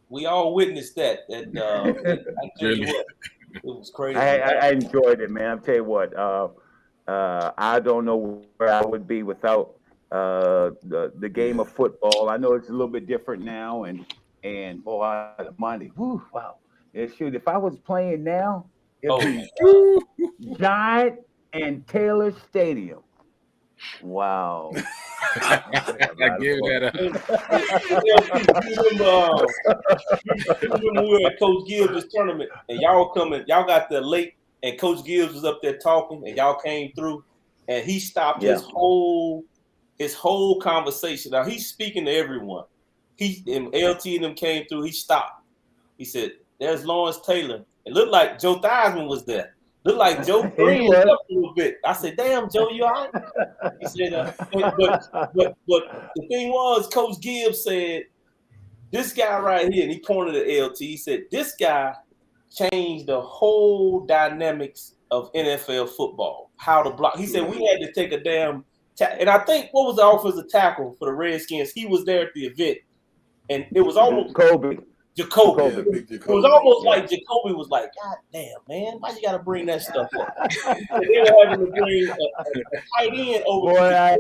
We all witnessed that. And I tell you what, it was crazy. I enjoyed it, man. I'll tell you what. I don't know where I would be without the game of football. I know it's a little bit different now, and boy, the money. Whew, wow. Yeah, shoot, if I was playing now, it'd be Giant and Taylor Stadium. Wow. I give that You remember we were at Coach Gibbs' tournament, and y'all got there late, and Coach Gibbs was up there talking, and y'all came through, and he stopped his whole conversation. Now he's speaking to everyone. And LT and them came through. He stopped. He said, "There's Lawrence Taylor." It looked like Joe Theismann was there. Looked like Joe Green up a little bit. I said, "Damn, Joe, you all right?" He said, but the thing was, Coach Gibbs said, "This guy right here," and he pointed at LT. He said, "This guy changed the whole dynamics of NFL football. How to block." He said, "We had to take a damn and I think what was the offensive tackle for the Redskins? He was there at the event, and it was almost Jacoby. Yeah, it was almost like Jacoby was like, "God damn, man, why you got to bring that stuff up?" They were having to bring a tight end over. Boy,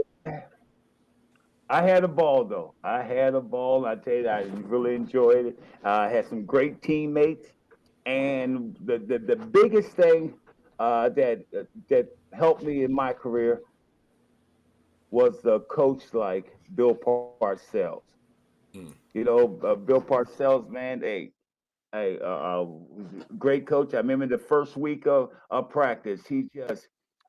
I had a ball though. I had a ball. I tell you, I really enjoyed it. I had some great teammates, and the biggest thing that helped me in my career was a coach like Bill Parcells. You know, Bill Parcells, man, great coach. I remember the first week of practice,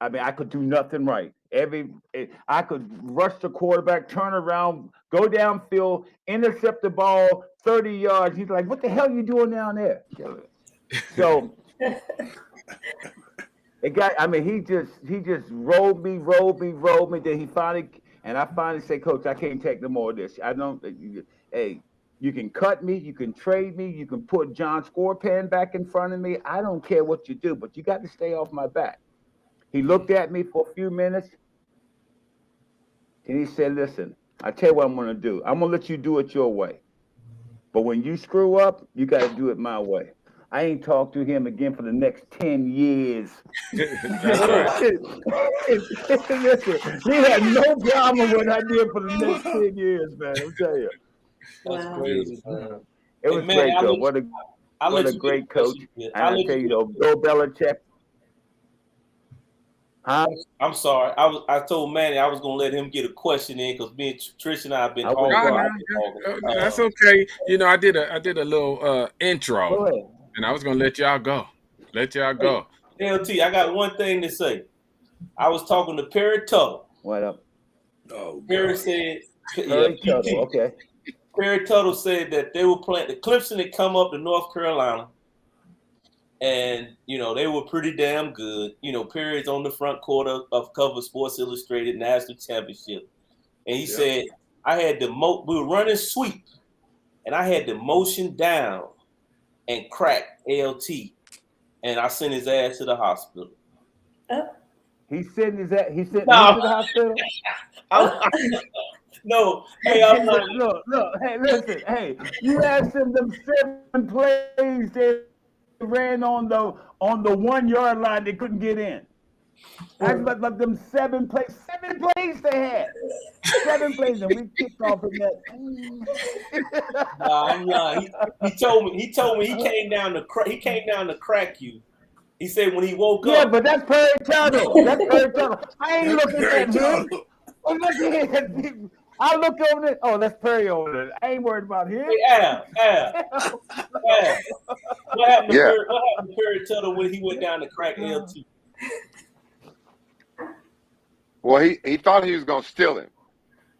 I could do nothing right. I could rush the quarterback, turn around, go downfield, intercept the ball 30 yards. He's like, "What the hell are you doing down there?" So he just rolled me. Then I finally said, "Coach, I can't take no more of this. I don't. Hey, You can cut me, you can trade me, you can put John Scorpan back in front of me. I don't care what you do, but you got to stay off my back. He looked at me for a few minutes and he said, listen, I tell you what I'm going to do. I'm going to let you do it your way. But when you screw up, you got to do it my way. I ain't talked to him again for the next 10 years. That's right. Listen, he had no problem with what I did for the next 10 years, man. I'll tell you. That's Wow. crazy, man. It was Hey, man, great, I'll though. let What a I'll what let a you great get a coach. question in. And I'll I let tell you you, get. though, Bill Belichick. Huh? I'm sorry. I told Manny I was gonna let him get a question in because me and Tricia and I have been I was hogging. No, I've going. been hogging. that's okay. You know, I did a little intro, Go ahead. and I was gonna let y'all go. Let y'all Hey, go. LT, I got one thing to say. I was talking to Perry Tuttle. What up? Oh Perry God. said, yeah, Perry Tuttle. PT. Okay. Perry Tuttle said that they were playing the Clemson had come up to North Carolina, and they were pretty damn good. Perry's on the front court of Cover Sports Illustrated National Championship, and he Yep. said I had we were running sweep, and I had to motion down and crack LT, and I sent his ass to the hospital. He's sending his he sent me No, to the hospital. no, hey, I'm not. Look, hey, listen, hey, you asked him them 7 plays they ran on the 1 yard line they couldn't get in. That's like them 7 plays they had. 7 plays, and we kicked off in that. No, I'm not. He told me he came down to crack you. He said when he woke Yeah, up. but that's Perry Tuttle. That's Perry Tuttle. I ain't That's looking Perry at him. Tuttle. I'm looking at him. I look over there. Oh, that's Perry over there. I ain't worried about him. Hey, Al. What happened to Yeah. Perry? What happened to Perry Tuttle when he went down to crack LT? Well, he thought he was gonna steal him.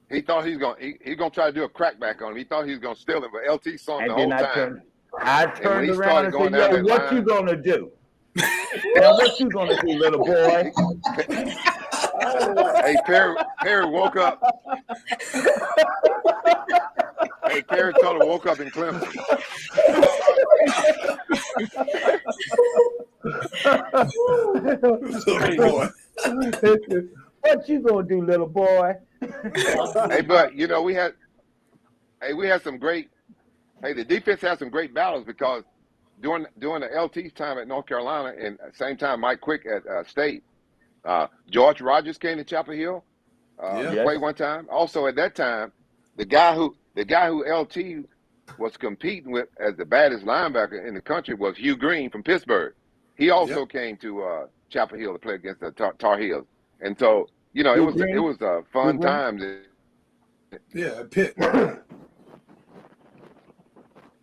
He thought he was gonna try to do a crackback on him. He thought he was gonna steal him, but LT saw him the And then whole time. I And when turned he around started and going said, down yo, that what you line, gonna do? Now, what you gonna do, little boy? hey, Perry woke up. Hey, Perry Tuttle woke up in Clemson. Little boy. What you gonna do, little boy? Hey, but we had some great. Hey, the defense had some great battles because during the LT's time at North Carolina and at the same time Mike Quick at State, George Rogers came to Chapel Hill Yeah. to play one time. Also at that time, the guy who LT was competing with as the baddest linebacker in the country was Hugh Green from Pittsburgh. He also came to Chapel Hill to play against the Tar Heels, and so it was a fun time. Yeah, Pitt.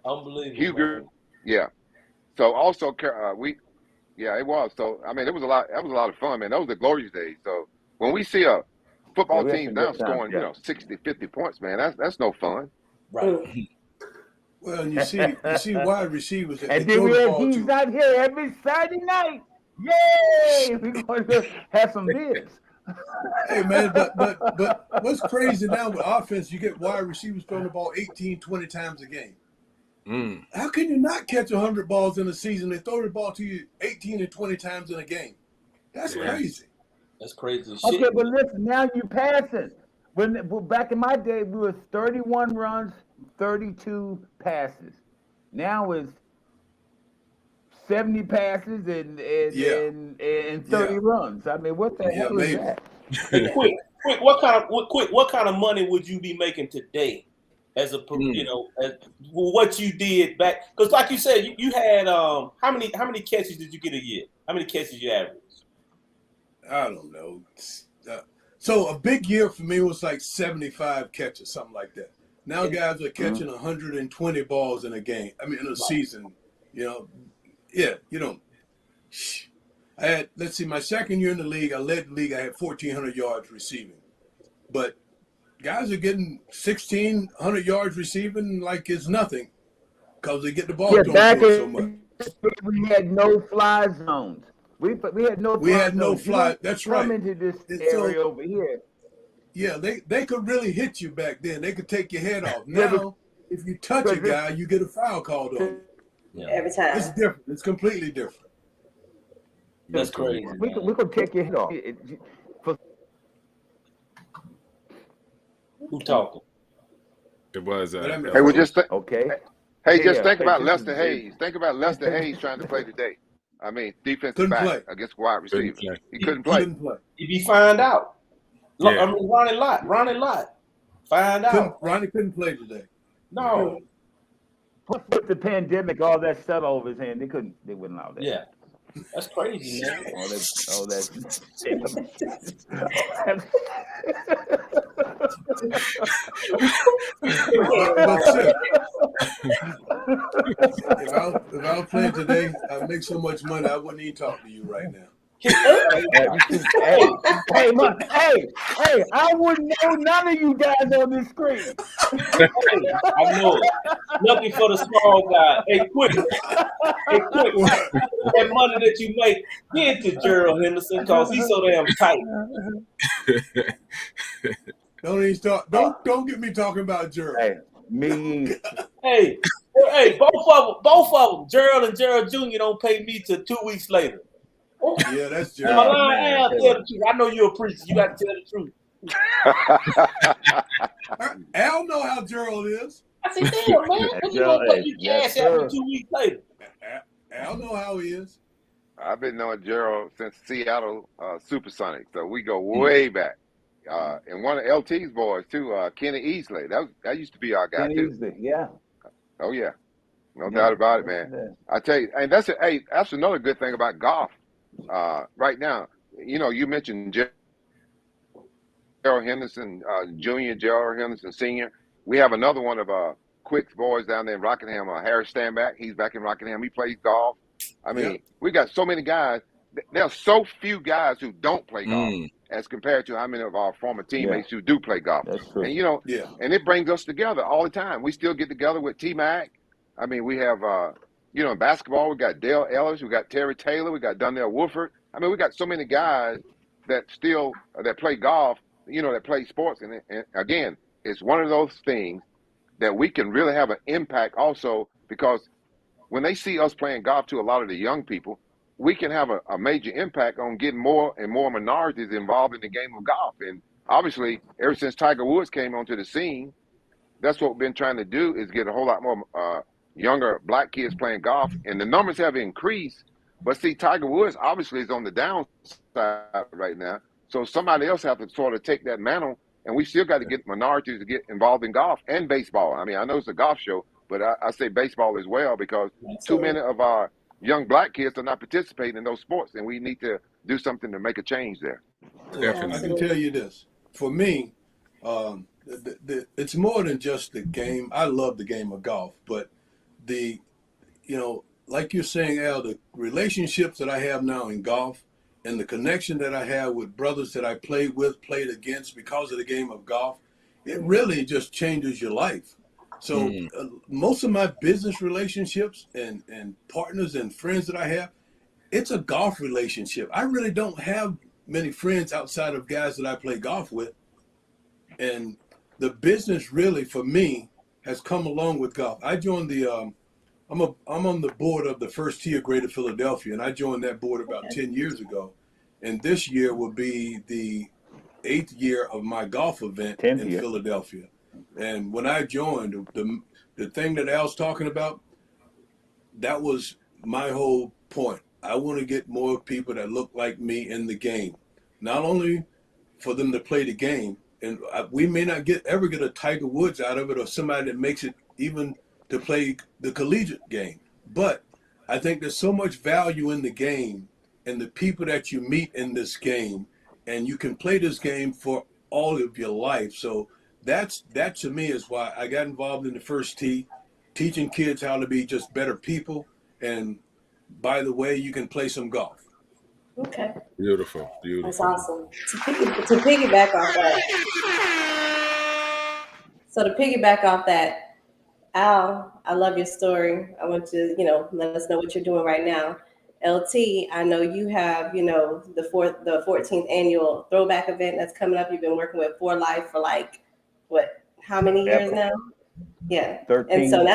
Unbelievable. Hugh Green, yeah. So also it was. So I mean, it was a lot. That was a lot of fun, man. Those were the glorious days. So when we see a football we had team some now good times, scoring, 60, 50 points, man, that's no fun. Right. Well, and you see wide receivers that And they then throw we the had ball he's to. out here every Saturday night. Yay! We're going to have some beers. Hey, man, but what's crazy now with offense, you get wide receivers throwing the ball 18, 20 times a game. How can you not catch 100 balls in a season? They throw the ball to you 18 and 20 times in a game. That's crazy. That's crazy as shit. Okay, but listen, now you passing. Back in my day, we was 31 runs, 32 passes. Now it's 70 passes and 30 runs. I mean, what the hell is that? Hey, quick, what kind of money would you be making today as a as what you did back? Because like you said, you had how many catches did you get a year? How many catches you average? I don't know. So a big year for me was like 75 catches, something like that. Now guys are catching 120 balls in a game. I mean, in a season. Yeah, I had, let's see, my second year in the league, I led the league. I had 1,400 yards receiving. But guys are getting 1,600 yards receiving like it's nothing because they get the ball thrown to them so much. We had no fly zones. We had no fly We had no zones. fly. That's right. Come into this And area so, over here. yeah, they could really hit you back then. They could take your head off. Now if you touch a guy, you get a foul called on you. Every time. It's different. It's completely different. That's crazy. We could take your head off. Who talking? It was. Hey, we just okay. Hey, just think about Lester Hayes. Think about Lester Hayes trying to play today. I mean, defensive back against wide receiver. He couldn't play. He'd be found out. Yeah. I mean, Ronnie Lott. Find out. Ronnie couldn't play today. No. With the pandemic, all that stuff over his hand, they wouldn't allow that. Yeah. That's crazy, man. All that. If I was playing today, I'd make so much money I wouldn't even talk to you right now. Hey, I wouldn't know none of you guys on this screen. I know it. Nothing for the small guy. Hey, quick. That money that you make, get to Gerald Henderson because he's so damn tight. Don't even start. Don't get me talking about Gerald. Hey, me. Hey, both of them. Gerald and Gerald Jr. don't pay me till 2 weeks later. Yeah, that's Am I Gerald. lying? Tell the truth. I know you're a preacher. You got to tell the truth. Al know how Gerald is. I said, damn, man. What you gonna pay you cash after 2 weeks later? Al know how he is. I've been knowing Gerald since Seattle Supersonics, so we go way back. And one of LT's boys too, Kenny Easley. That used to be our guy too. Easily, yeah. Oh yeah, no doubt about it, man. I tell you, and that's another good thing about golf. Right now, you mentioned Gerald Henderson Jr., Gerald Henderson Sr. We have another one of Quick's boys down there in Rockingham, Harris Standback. He's back in Rockingham. He plays golf. I mean, we got so many guys. There are so few guys who don't play golf as compared to how many of our former teammates who do play golf. That's true. And, and it brings us together all the time. We still get together with T-Mac. I mean, we have, in basketball, we got Dale Ellis, we got Terry Taylor, we got Donnell Woodford. I mean, we got so many guys that still, that play golf, that play sports. And again, it's one of those things that we can really have an impact also, because when they see us playing golf to a lot of the young people, we can have a major impact on getting more and more minorities involved in the game of golf. And obviously, ever since Tiger Woods came onto the scene, that's what we've been trying to do, is get a whole lot more younger black kids playing golf. And the numbers have increased. But see, Tiger Woods obviously is on the downside right now. So somebody else has to sort of take that mantle. And we still got to get minorities to get involved in golf and baseball. I mean, I know it's a golf show, but I say baseball as well, because too many of our young black kids are not participating in those sports, and we need to do something to make a change there. Definitely. I can tell you this. For me, it's more than just the game. I love the game of golf, but like you're saying, Al, the relationships that I have now in golf and the connection that I have with brothers that I played against because of the game of golf, it really just changes your life. So most of my business relationships and partners and friends that I have, it's a golf relationship. I really don't have many friends outside of guys that I play golf with. And the business really, for me, has come along with golf. I joined I'm on the board of the First Tee of Greater Philadelphia, and I joined that board about 10 years ago. And this year will be the 8th year of my golf event in Philadelphia. And when I joined, the thing that Al's talking about, that was my whole point. I want to get more people that look like me in the game, not only for them to play the game, and we may not ever get a Tiger Woods out of it, or somebody that makes it even to play the collegiate game. But I think there's so much value in the game and the people that you meet in this game, and you can play this game for all of your life. So that to me is why I got involved in the First Tee, teaching kids how to be just better people. And by the way, you can play some golf. Okay. Beautiful. That's awesome. To piggyback off that. So to piggyback off that, Al, I love your story. I want to, let us know what you're doing right now. LT, I know you have, the 14th annual throwback event that's coming up. You've been working with For Life for how many years now? Yeah. 13. And so and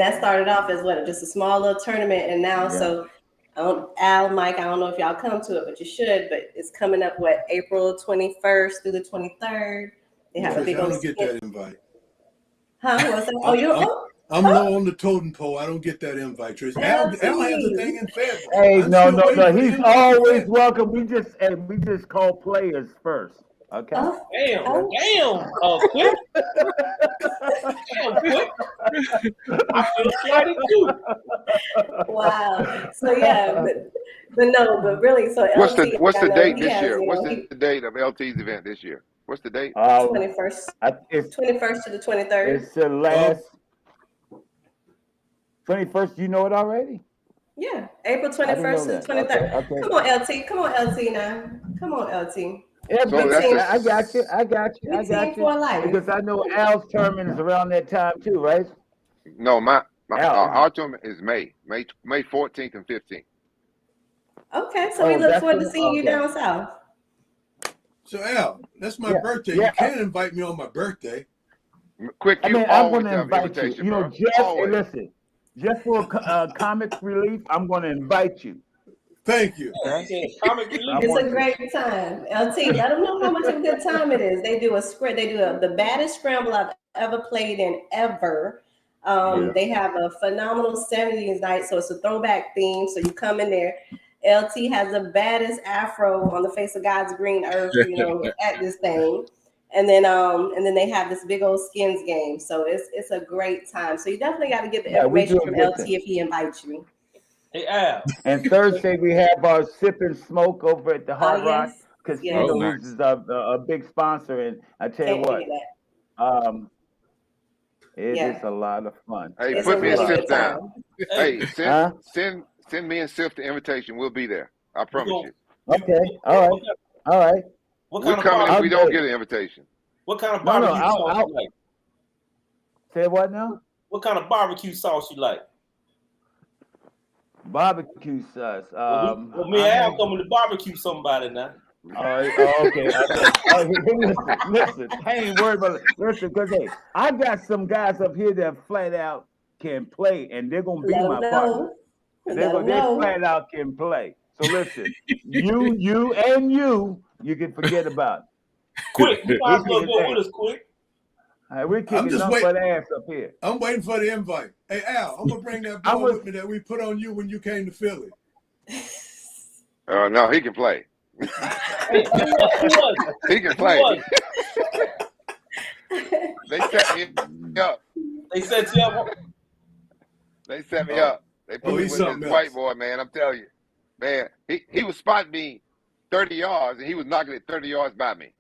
that started off as what, just a small little tournament, and now so Al, Mike, I don't know if y'all come to it, but you should. But it's coming up April 21st through the 23rd. They have a big I don't get that invite. Huh? What's that? Oh, you don't. I'm low on the totem pole. I don't get that invite, Tricia. Al has a thing in February. Hey, no. He's always welcome. We just call players first. Okay. Damn. Quick. Damn, quick. I feel slighted too. Wow. So but really, so What's LT, the date this year? What's the date of LT's event this year? What's the date? 21st. 21st to the 23rd. It's the last 21st. You know it already? Yeah, April 21st to the 23rd. Okay. Come on, LT now. Come on, LT. Yeah, I got you. For life. Because I know Al's tournament is around that time too, right? No, our tournament is May 14th and 15th. Okay, so we look forward to seeing you down south. So Al, that's my birthday. You can't invite me on my birthday. Quick, I'm going to invite you. You know, listen, just for comic relief, I'm going to invite you. Thank you. It's a great time. LT, let them know how much of a good time it is. They do the baddest scramble I've ever played in ever. They have a phenomenal 70s night, so it's a throwback theme. So you come in there. LT has the baddest afro on the face of God's green earth, at this thing. And then they have this big old skins game. So it's a great time. So you definitely got to get the information from LT if he invites you. Hey, Al. And Thursday we have our Sip and Smoke over at the Hard Rock Casino, which is a big sponsor. And I tell you what, it is a lot of fun. Hey, put me and Sip down. Hey, send me and Sip the invitation. We'll be there. I promise you. Okay. All right. We're coming if we don't get an invitation. What kind of barbecue sauce you like? Say what now? What kind of barbecue sauce you like? Barbecue sauce. Me and Al coming to barbecue somebody now. All right. Okay. Listen. I ain't worried about it. Listen, because I got some guys up here that flat out can play, and they're gonna be my partner. They flat out can play. So listen, you can forget about it. Quick, you might as well go with us, quick. All right, we're kicking nothing but ass up here. I'm waiting for the invite. Hey Al, I'm gonna bring that boy with me that we put on you when you came to Philly. No, he can play. He can play. They set me up. They set you up. They set me up. They put me with this white boy, man. I'm telling you, man. He was spotting me 30 yards, and he was knocking it 30 yards by me.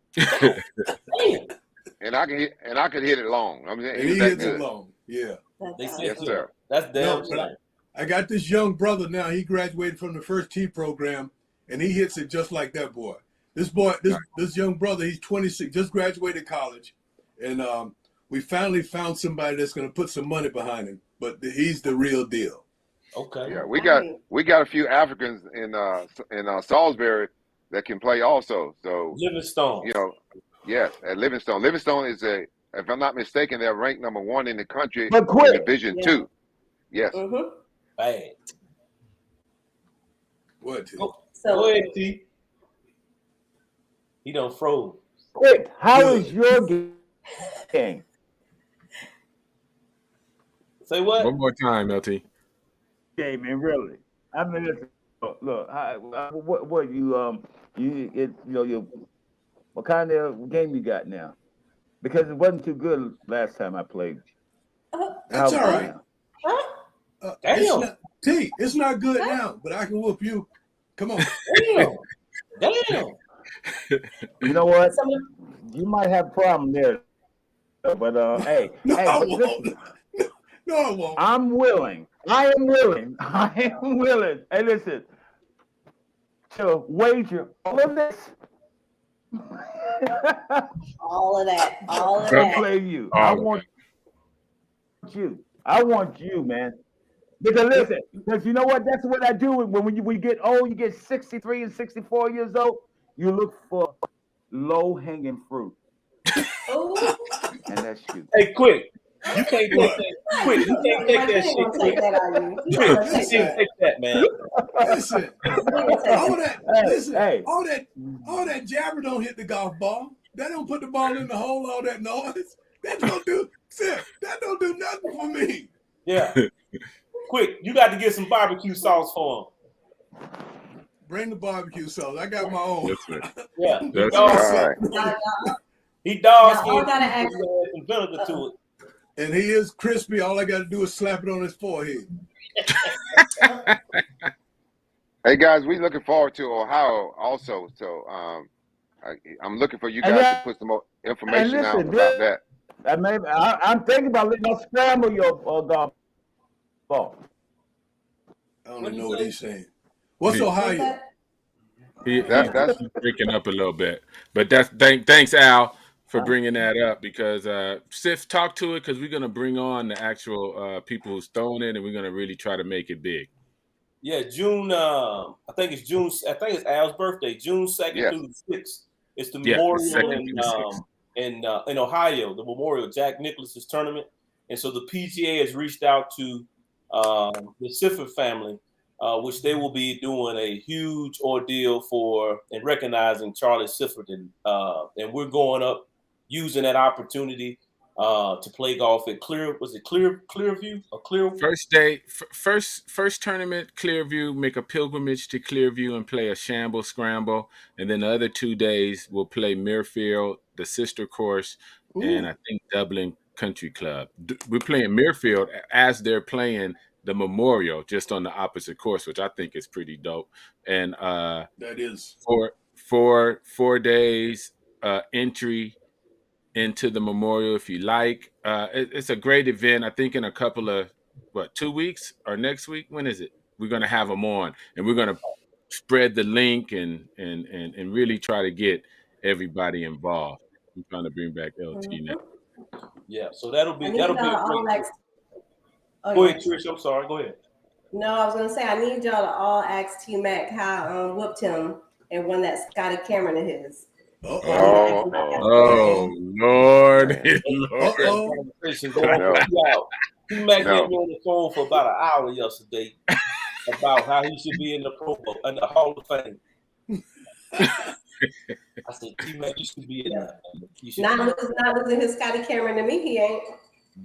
And I could hit it long. I mean, he hits it long. Yeah. Yes, sir. That's damn right. I got this young brother now. He graduated from the first tee program, and he hits it just like that boy. This young brother, he's 26, just graduated college, and we finally found somebody that's going to put some money behind him. But he's the real deal. Okay. Yeah, we got a few Africans in Salisbury that can play also. So Livingstone. Yes, at Livingstone. Livingstone is if I'm not mistaken, they're ranked number 1 in the country in Division 2. Yes. Mm-hmm. Bad. What? Go ahead, T. He done froze. Quick, how is your game? Say what? One more time, LT. Game, man, really. I mean, listen, look. What what kind of game you got now? Because it wasn't too good last time I played. That's all right. Damn. It's not good now, but I can whoop you. Come on. Damn. You know what? You might have a problem there. But hey. I won't. I'm willing. I am willing. Hey, listen. To wager all of this. all of that. I play you. I want you, man. Because you know what? That's what I do when we get old. You get 63 and 64 years old. You look for low hanging fruit, and that's you. Hey, quick. You can't just What? say, quick. You can't take that shit, Gonna take quick. that out of you. He Quick, gonna you take can't that. take that, man. Listen, all that. Listen, all that jabber don't hit the golf ball. That don't put the ball in the hole. All that noise. That don't do. That don't do nothing for me. Yeah. Quick, you got to get some barbecue sauce for him. Bring the barbecue sauce. I got my own. That's right. Yeah. That's All right. right. He dog Y'all skin. gotta ask- Some vinegar to it. And he is crispy. All I got to do is slap it on his forehead. Hey guys, we looking forward to Ohio also. So I'm looking for you guys to put some more information out about that. I'm thinking about letting us scramble your golf ball. I don't even know what he's saying. What's Ohio? He's That's breaking up a little bit, but thanks Al for bringing that up because Sif, talk to it because we're gonna bring on the actual people who's throwing it and we're gonna really try to make it big. Yeah, June. I think it's June. I think it's Al's birthday, June 2nd through the 6th. It's the memorial in Ohio. The memorial, Jack Nicklaus's tournament, and so the PGA has reached out to the Sifford family, which they will be doing a huge ordeal for and recognizing Charlie Sifford, and we're going up using that opportunity to play golf at Clearview or Clear? First day, first tournament, Clearview. Make a pilgrimage to Clearview and play a shamble scramble, and then the other 2 days we'll play Muirfield, the sister course, and I think Dublin Country Club. We're playing Muirfield as they're playing the Memorial, just on the opposite course, which I think is pretty dope. And that is 4 days entry into the Memorial if you like. It's a great event. I think in a couple of 2 weeks or next week. When is it? We're gonna have them on, and we're gonna spread the link and really try to get everybody involved. I'm trying to bring back LT now. Yeah, so that'll be a great. Go ahead, Tricia. I'm sorry. Go ahead. No, I was gonna say I need y'all to all ask T Mac how whooped him and won that Scotty Cameron of his. Oh Lord! T Mac hit me on the phone for about an hour yesterday about how he should be in the Pro Bowl and the Hall of Fame. I said, T Mac, you should be in that. Not losing his Scotty Cameron to me, he ain't.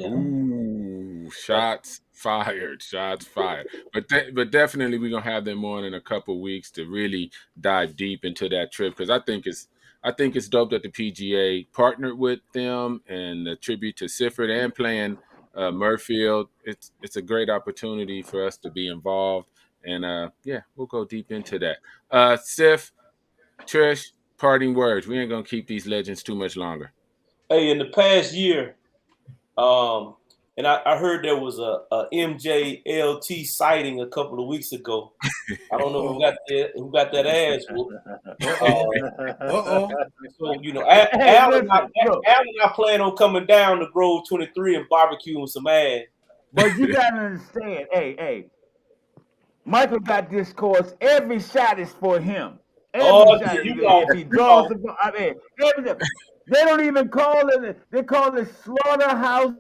Ooh, shots fired! Shots fired! But definitely we're gonna have them on in a couple weeks to really dive deep into that trip because I think it's dope that the PGA partnered with them and a tribute to Sifford and playing Murfield. It's a great opportunity for us to be involved, and we'll go deep into that. Sif, Trish, parting words. We ain't gonna keep these legends too much longer. Hey, in the past year, and I heard there was a MJLT sighting a couple of weeks ago. I don't know who got that ass whooped. So Al and I plan on coming down to Grove 23 and barbecuing some ass. But you gotta understand, hey, Michael got this course. Every shot is for him. If he draws the ball, they don't even call it. They call it Slaughterhouse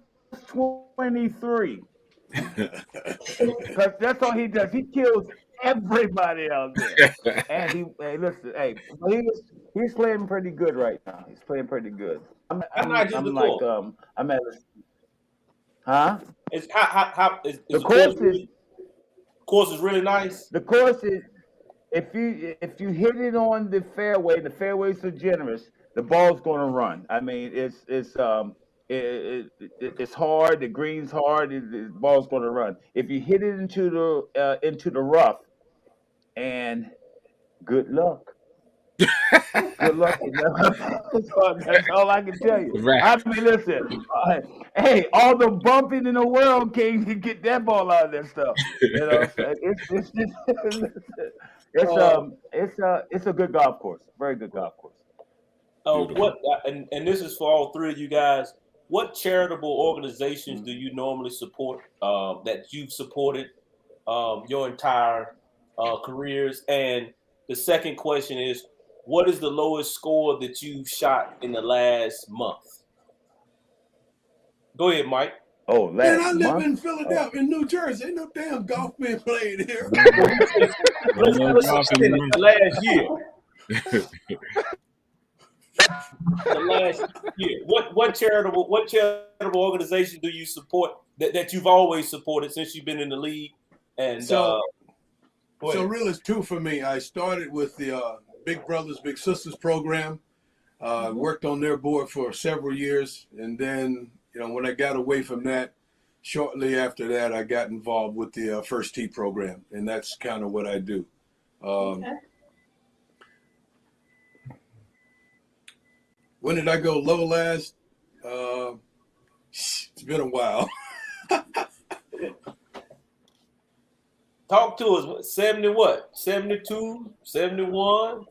23. Because that's all he does. He kills everybody out there. And he's playing pretty good right now. He's playing pretty good. I'm at huh? It's the course is really nice. The course is if you hit it on the fairway, the fairways are generous, the ball's going to run. I mean, it's hard. The green's hard. The ball's going to run. If you hit it into the rough, and good luck. Good luck. That's all I can tell you. Right. I mean, listen. Hey, all the bumping in the world can't get that ball out of that stuff. You know, it's a good golf course. Very good golf course. And this is for all three of you guys. What charitable organizations do you normally support that you've supported your entire careers? And the second question is, what is the lowest score that you shot in the last month? Go ahead, Mike. Oh, Man, last I live month? in Philadelphia, in New Jersey. Ain't no damn golf being played here. Let's say the last year. The last year. What charitable organization do you support that you've always supported since you've been in the league? And So really, it's two for me. I started with the Big Brothers Big Sisters program. Worked on their board for several years, and then when I got away from that, shortly after that, I got involved with the First Tee program, and that's kind of what I do. Okay. When did I go low last? It's been a while. talk to us. 70 what? 72, 71?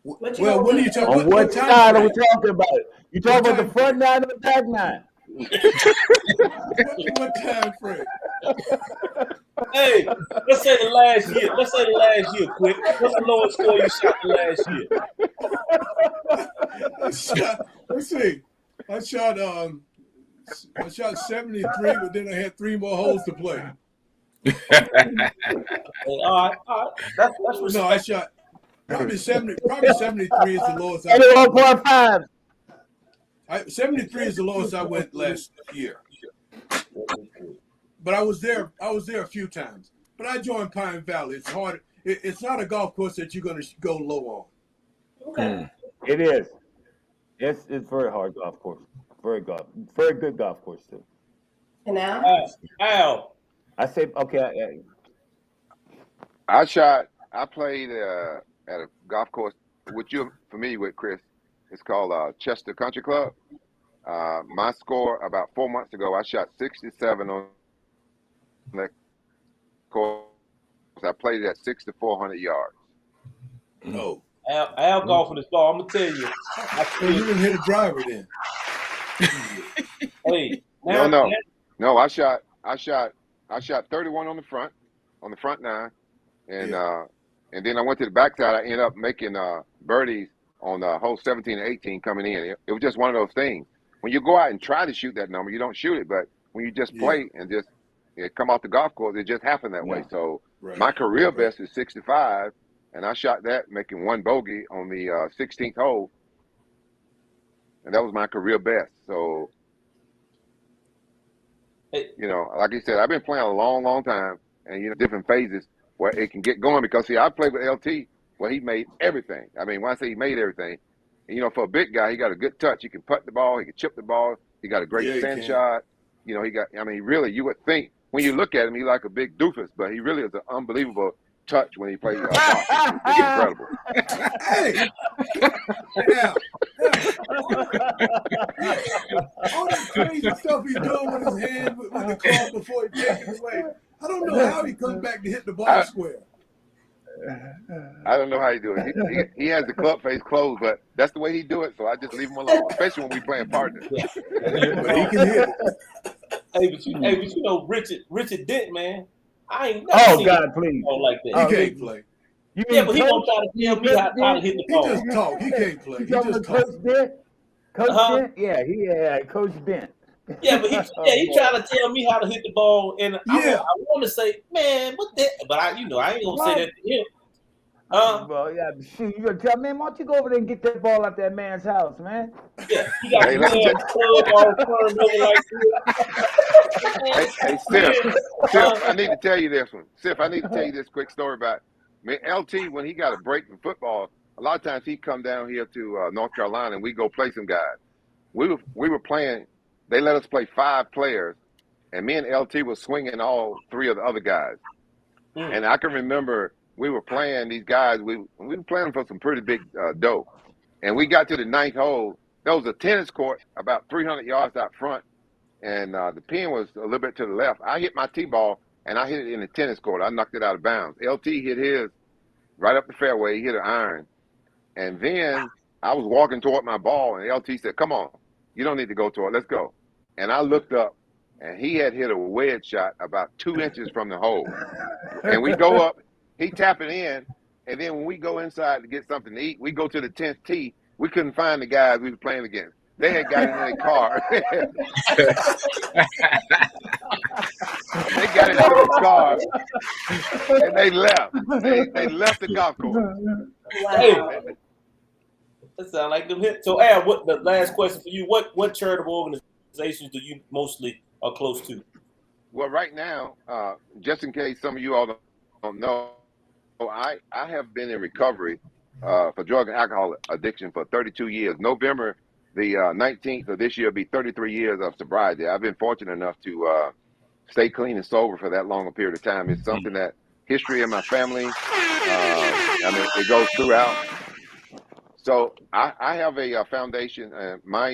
What you Well, gonna when are win? you talking? On what time side are we frame? talking about? You talking about the front nine or the back nine? What time frame? Hey, let's say the last year. Quick. What's the lowest score you shot the last year? Let's see. I shot 73, but then I had 3 more holes to play. All right. That's No, I shot probably 73 is the lowest. 81.5. 73 is the lowest I went last year. But I was there a few times. But I joined Pine Valley. It's hard. It's not a golf course that you're going to go low on. Okay. It is. It's very hard golf course. Very good golf course too. And now? Al. I say okay. I played at a golf course which you're familiar with, Chris. It's called Chester Country Club. My score about 4 months ago, I shot 67 on that course. I played it at 6,400 yards. No. Al golfing this ball. I'm gonna tell you. So you didn't hit a driver then. Hey, no. I shot 31 on the front nine, and then I went to the backside. I ended up making birdies on hole 17 and 18 coming in. It was just one of those things. When you go out and try to shoot that number, you don't shoot it. But when you just play and just come off the golf course, it just happened that way. So my career best is 65, and I shot that making 1 bogey on the 16th hole, and that was my career best. So, like you said, I've been playing a long, long time, and different phases where it can get going. Because I played with LT where he made everything. I mean, when I say he made everything, for a big guy, he got a good touch. He can putt the ball, he can chip the ball, he got a great sand shot. Really, you would think when you look at him, he's like a big doofus, but he really is an unbelievable touch when he plays golf. It's incredible. Hey, yeah. All that crazy stuff he's doing with his hand with the club before he takes it away. I don't know how he comes back to hit the ball square. I don't know how he do it. He has the club face closed, but that's the way he do it. So I just leave him alone, especially when we playing partners. But he can hit it. But Richard Dent, man, I ain't never seen God, please. like that. He can't play. But he won't try to tell me how to hit the ball. He just talk. He can't play. He just talk. Coach Dent? Coach Dent? Yeah, Coach Dent. Yeah, but he trying to tell me how to hit the ball, and I want to say, man, what that? But I ain't gonna say that to him. Well, shoot, you gonna tell man, why don't you go over there and get that ball out that man's house, man? Yeah, he got club all turned over like this. Hey, Sif, I need to tell you this one. Sif, I need to tell you this quick story about LT. When he got a break from football, a lot of times he'd come down here to North Carolina, and we go play some guys. We were playing. They let us play 5 players, and me and LT was swinging all 3 of the other guys. And I can remember we were playing these guys. We were playing for some pretty big dough. And we got to the 9th hole. There was a tennis court about 300 yards out front, and the pin was a little bit to the left. I hit my tee ball, and I hit it in the tennis court. I knocked it out of bounds. LT hit his right up the fairway. He hit an iron. And then I was walking toward my ball, and LT said, "Come on. You don't need to go toward it. Let's go." And I looked up, and he had hit a wedge shot about 2 inches from the hole. And we go up, he tap it in, and then when we go inside to get something to eat, we go to the 10th tee. We couldn't find the guys we were playing against. They had got it in their car. They got into the car and they left. They left the golf course. Hey, Wow. that sound like them hit. So, Al, what the last question for you? What charitable organizations do you mostly are close to? Well, right now, just in case some of you all don't know, I have been in recovery for drug and alcohol addiction for 32 years. November the 19th of this year will be 33 years of sobriety. I've been fortunate enough to stay clean and sober for that long a period of time. It's something that history in my family, I mean, it goes throughout. So I have a foundation. My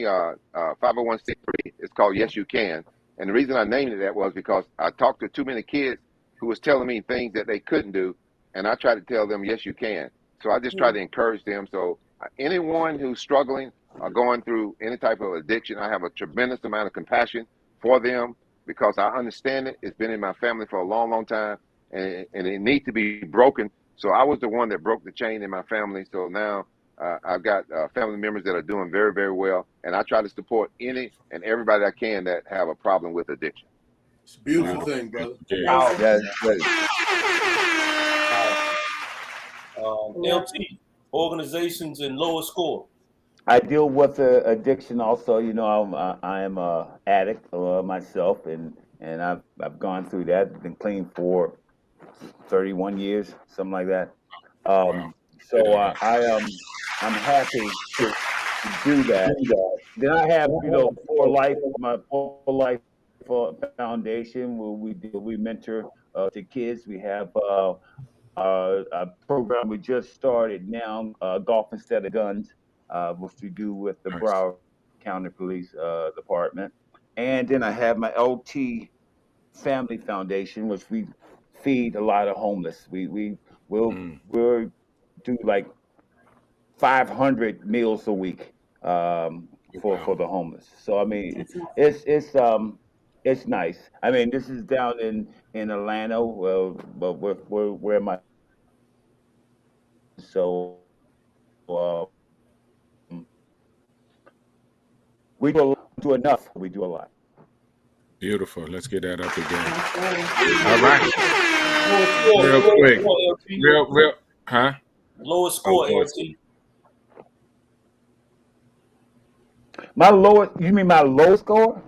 501c3 is called Yes You Can, and the reason I named it that was because I talked to too many kids who was telling me things that they couldn't do, and I tried to tell them yes you can. So I just try to encourage them. So anyone who's struggling or going through any type of addiction, I have a tremendous amount of compassion for them because I understand it. It's been in my family for a long, long time, and it needs to be broken. So I was the one that broke the chain in my family. So now I've got family members that are doing very, very well, and I try to support any and everybody I can that have a problem with addiction. It's a beautiful thing, brother. Yeah. That's great. LT, organizations and lower score. I deal with addiction also. You know, I am a addict myself, and I've gone through that. Been clean for 31 years, something like that. So I'm happy to do that. Then I have my For Life Foundation, where we mentor the kids. We have a program we just started now, Golf Instead of Guns, which we do with the Nice. Broward County Police Department. And then I have my LT Family Foundation, which we feed a lot of homeless. We'll do like 500 meals a week for the homeless. So I mean, it's nice. I mean, this is down in Atlanta, but where my so we do enough. We do a lot. Beautiful. Let's get that up again. Lower All right. score, Real quick. LT. Real. Huh? Lower score, Oh, LT. My lowest, you mean my lowest score?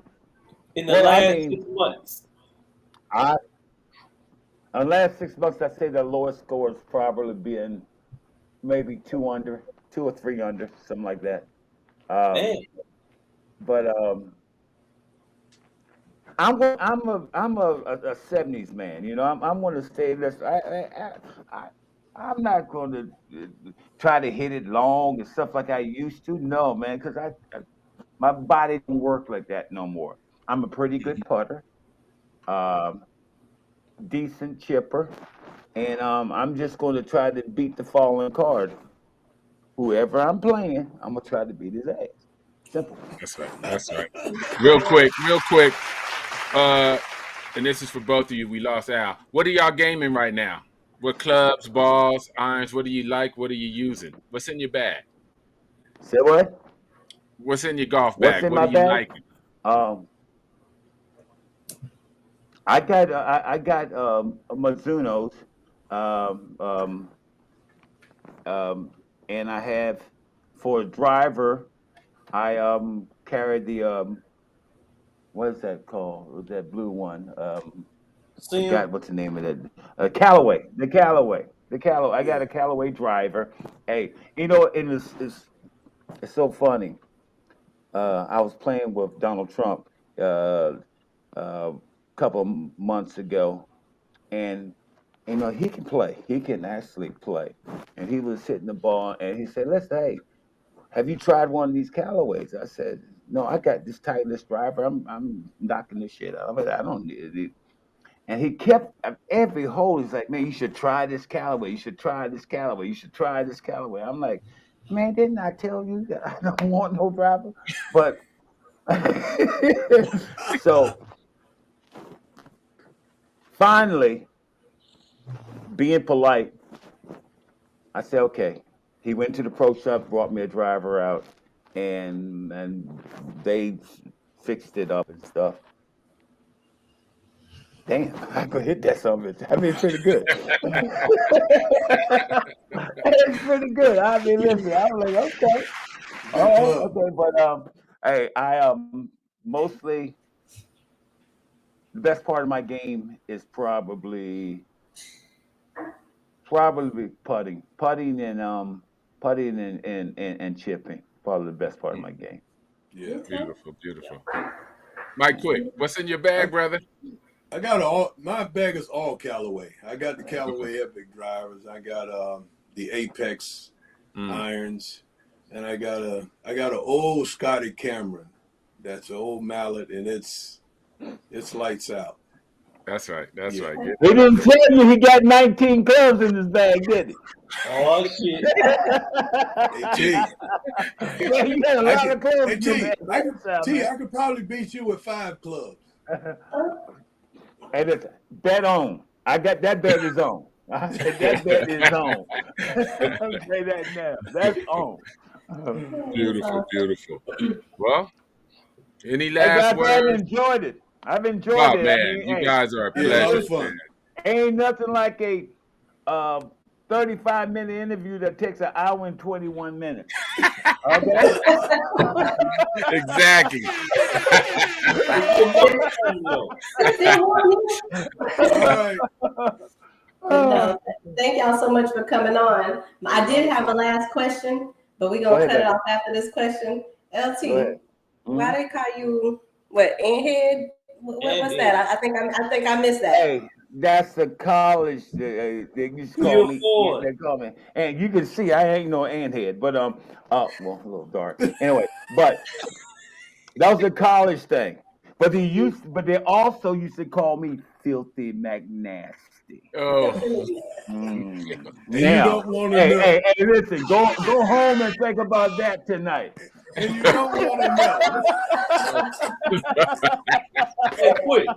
In the Well, I last mean, 6 months. I in the last 6 months, I'd say the lowest score has probably been maybe 2 under, 2 or 3 under, something like that. Damn. But I'm a 70s man. You know, I'm going to stay. Listen, I'm not going to try to hit it long and stuff like I used to. No, man, because my body don't work like that no more. I'm a pretty good putter, um, decent chipper, and I'm just going to try to beat the falling card. Whoever I'm playing, I'm gonna try to beat his ass. Simple. That's right. That's right. Real quick. And this is for both of you. We lost Al. What are y'all gaming right now? What clubs, balls, irons? What do you like? What are you using? What's in your bag? Say what? What's in your golf What's bag? in What my do you bag? like? Um, I got a Mizuno's, um, um, and I have for a driver. I carry the what is that called? That blue one. Sim. Forgot what's the name of it. Callaway. The Callaway. I got a Callaway driver. Hey, you know, it's so funny. I was playing with Donald Trump uh, a couple of months ago, and you know he can play. He can actually play, and he was hitting the ball, and he said, "Let's hey, have you tried one of these Callaways?" I said, "No, I got this Titleist driver. I'm knocking this shit out. I don't need it." And he kept every hole. He's like, "Man, you should try this Callaway. You should try this Callaway. You should try this Callaway." I'm like, "Man, didn't I tell you that I don't want no driver?" But so finally, being polite, I said, "Okay." He went to the pro shop, brought me a driver out, and they fixed it up and stuff. Damn, I could hit that something. I mean, it's pretty good. It's pretty good. I mean, listen, I was like, okay, all right, okay, but hey, I mostly the best part of my game is probably putting and chipping. Probably the best part of my game. Yeah. Beautiful, beautiful. Mike, quick, what's in your bag, brother? I got my bag is all Callaway. I got the Callaway Epic drivers. I got the Apex irons, and I got an old Scotty Cameron. That's an old mallet, and it's lights out. That's right. That's right. He didn't tell you he got 19 clubs in his bag, did he? Oh shit! Yeah, he got a lot of clubs. I could probably beat you with 5 clubs. And it's bet on. I got that bet is on. I said that bet is on. I'll say that now. That's on. Beautiful, beautiful. Well, any last words? I've enjoyed it. I've enjoyed it. Man, I mean, you guys are a pleasure. Fun. Ain't nothing like a 35-minute interview that takes an hour and 21 minutes. Okay? Exactly. Thank y'all so much for coming on. I did have a last question, but we're going to cut it off after this question. LT, why they call you, N-head? What's that? I think I missed that. Hey, that's the college. They used to call me. They call me, and you can see I ain't no ant-head, but well, a little dark. Anyway, but that was a college thing. But they also used to call me Filthy McNasty. Oh. Now, hey, listen, go home and think about that tonight. And you don't want to know. Hey, quick.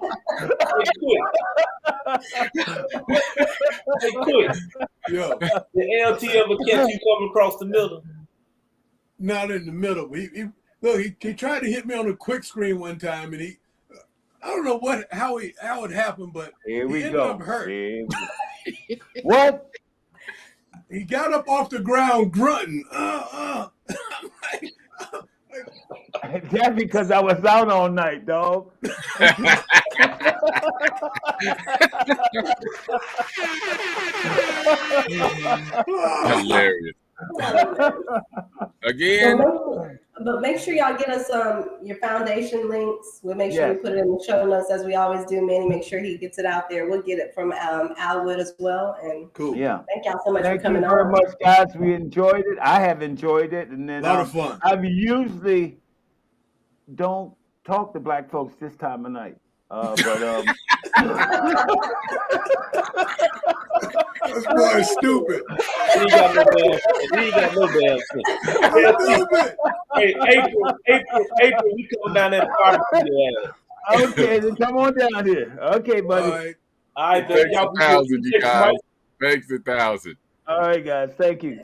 Yo. The LT ever catch you coming across the middle? Not in the middle. He tried to hit me on a quick screen one time, and I don't know how it happened, but here we ended go. up hurt. What? He got up off the ground grunting. That's because I was out all night, dog. Hilarious. Again. But make sure y'all get us your foundation links. We'll make sure we put it in the show notes as we always do. Manny, make sure he gets it out there. We'll get it from Alwood as well. And cool. Yeah. Thank y'all so much for coming on. Thank you very much, guys. We enjoyed it. I have enjoyed it, and then a lot of fun. I usually don't talk to black folks this time of night, but this boy is stupid. He ain't got no damn sense. Stupid. Hey, April, we come down there to barbecue. Okay, then come on down here. Okay, buddy. All right, Thanks 1,000, you guys. Thanks 1,000. All right, guys. Thank you.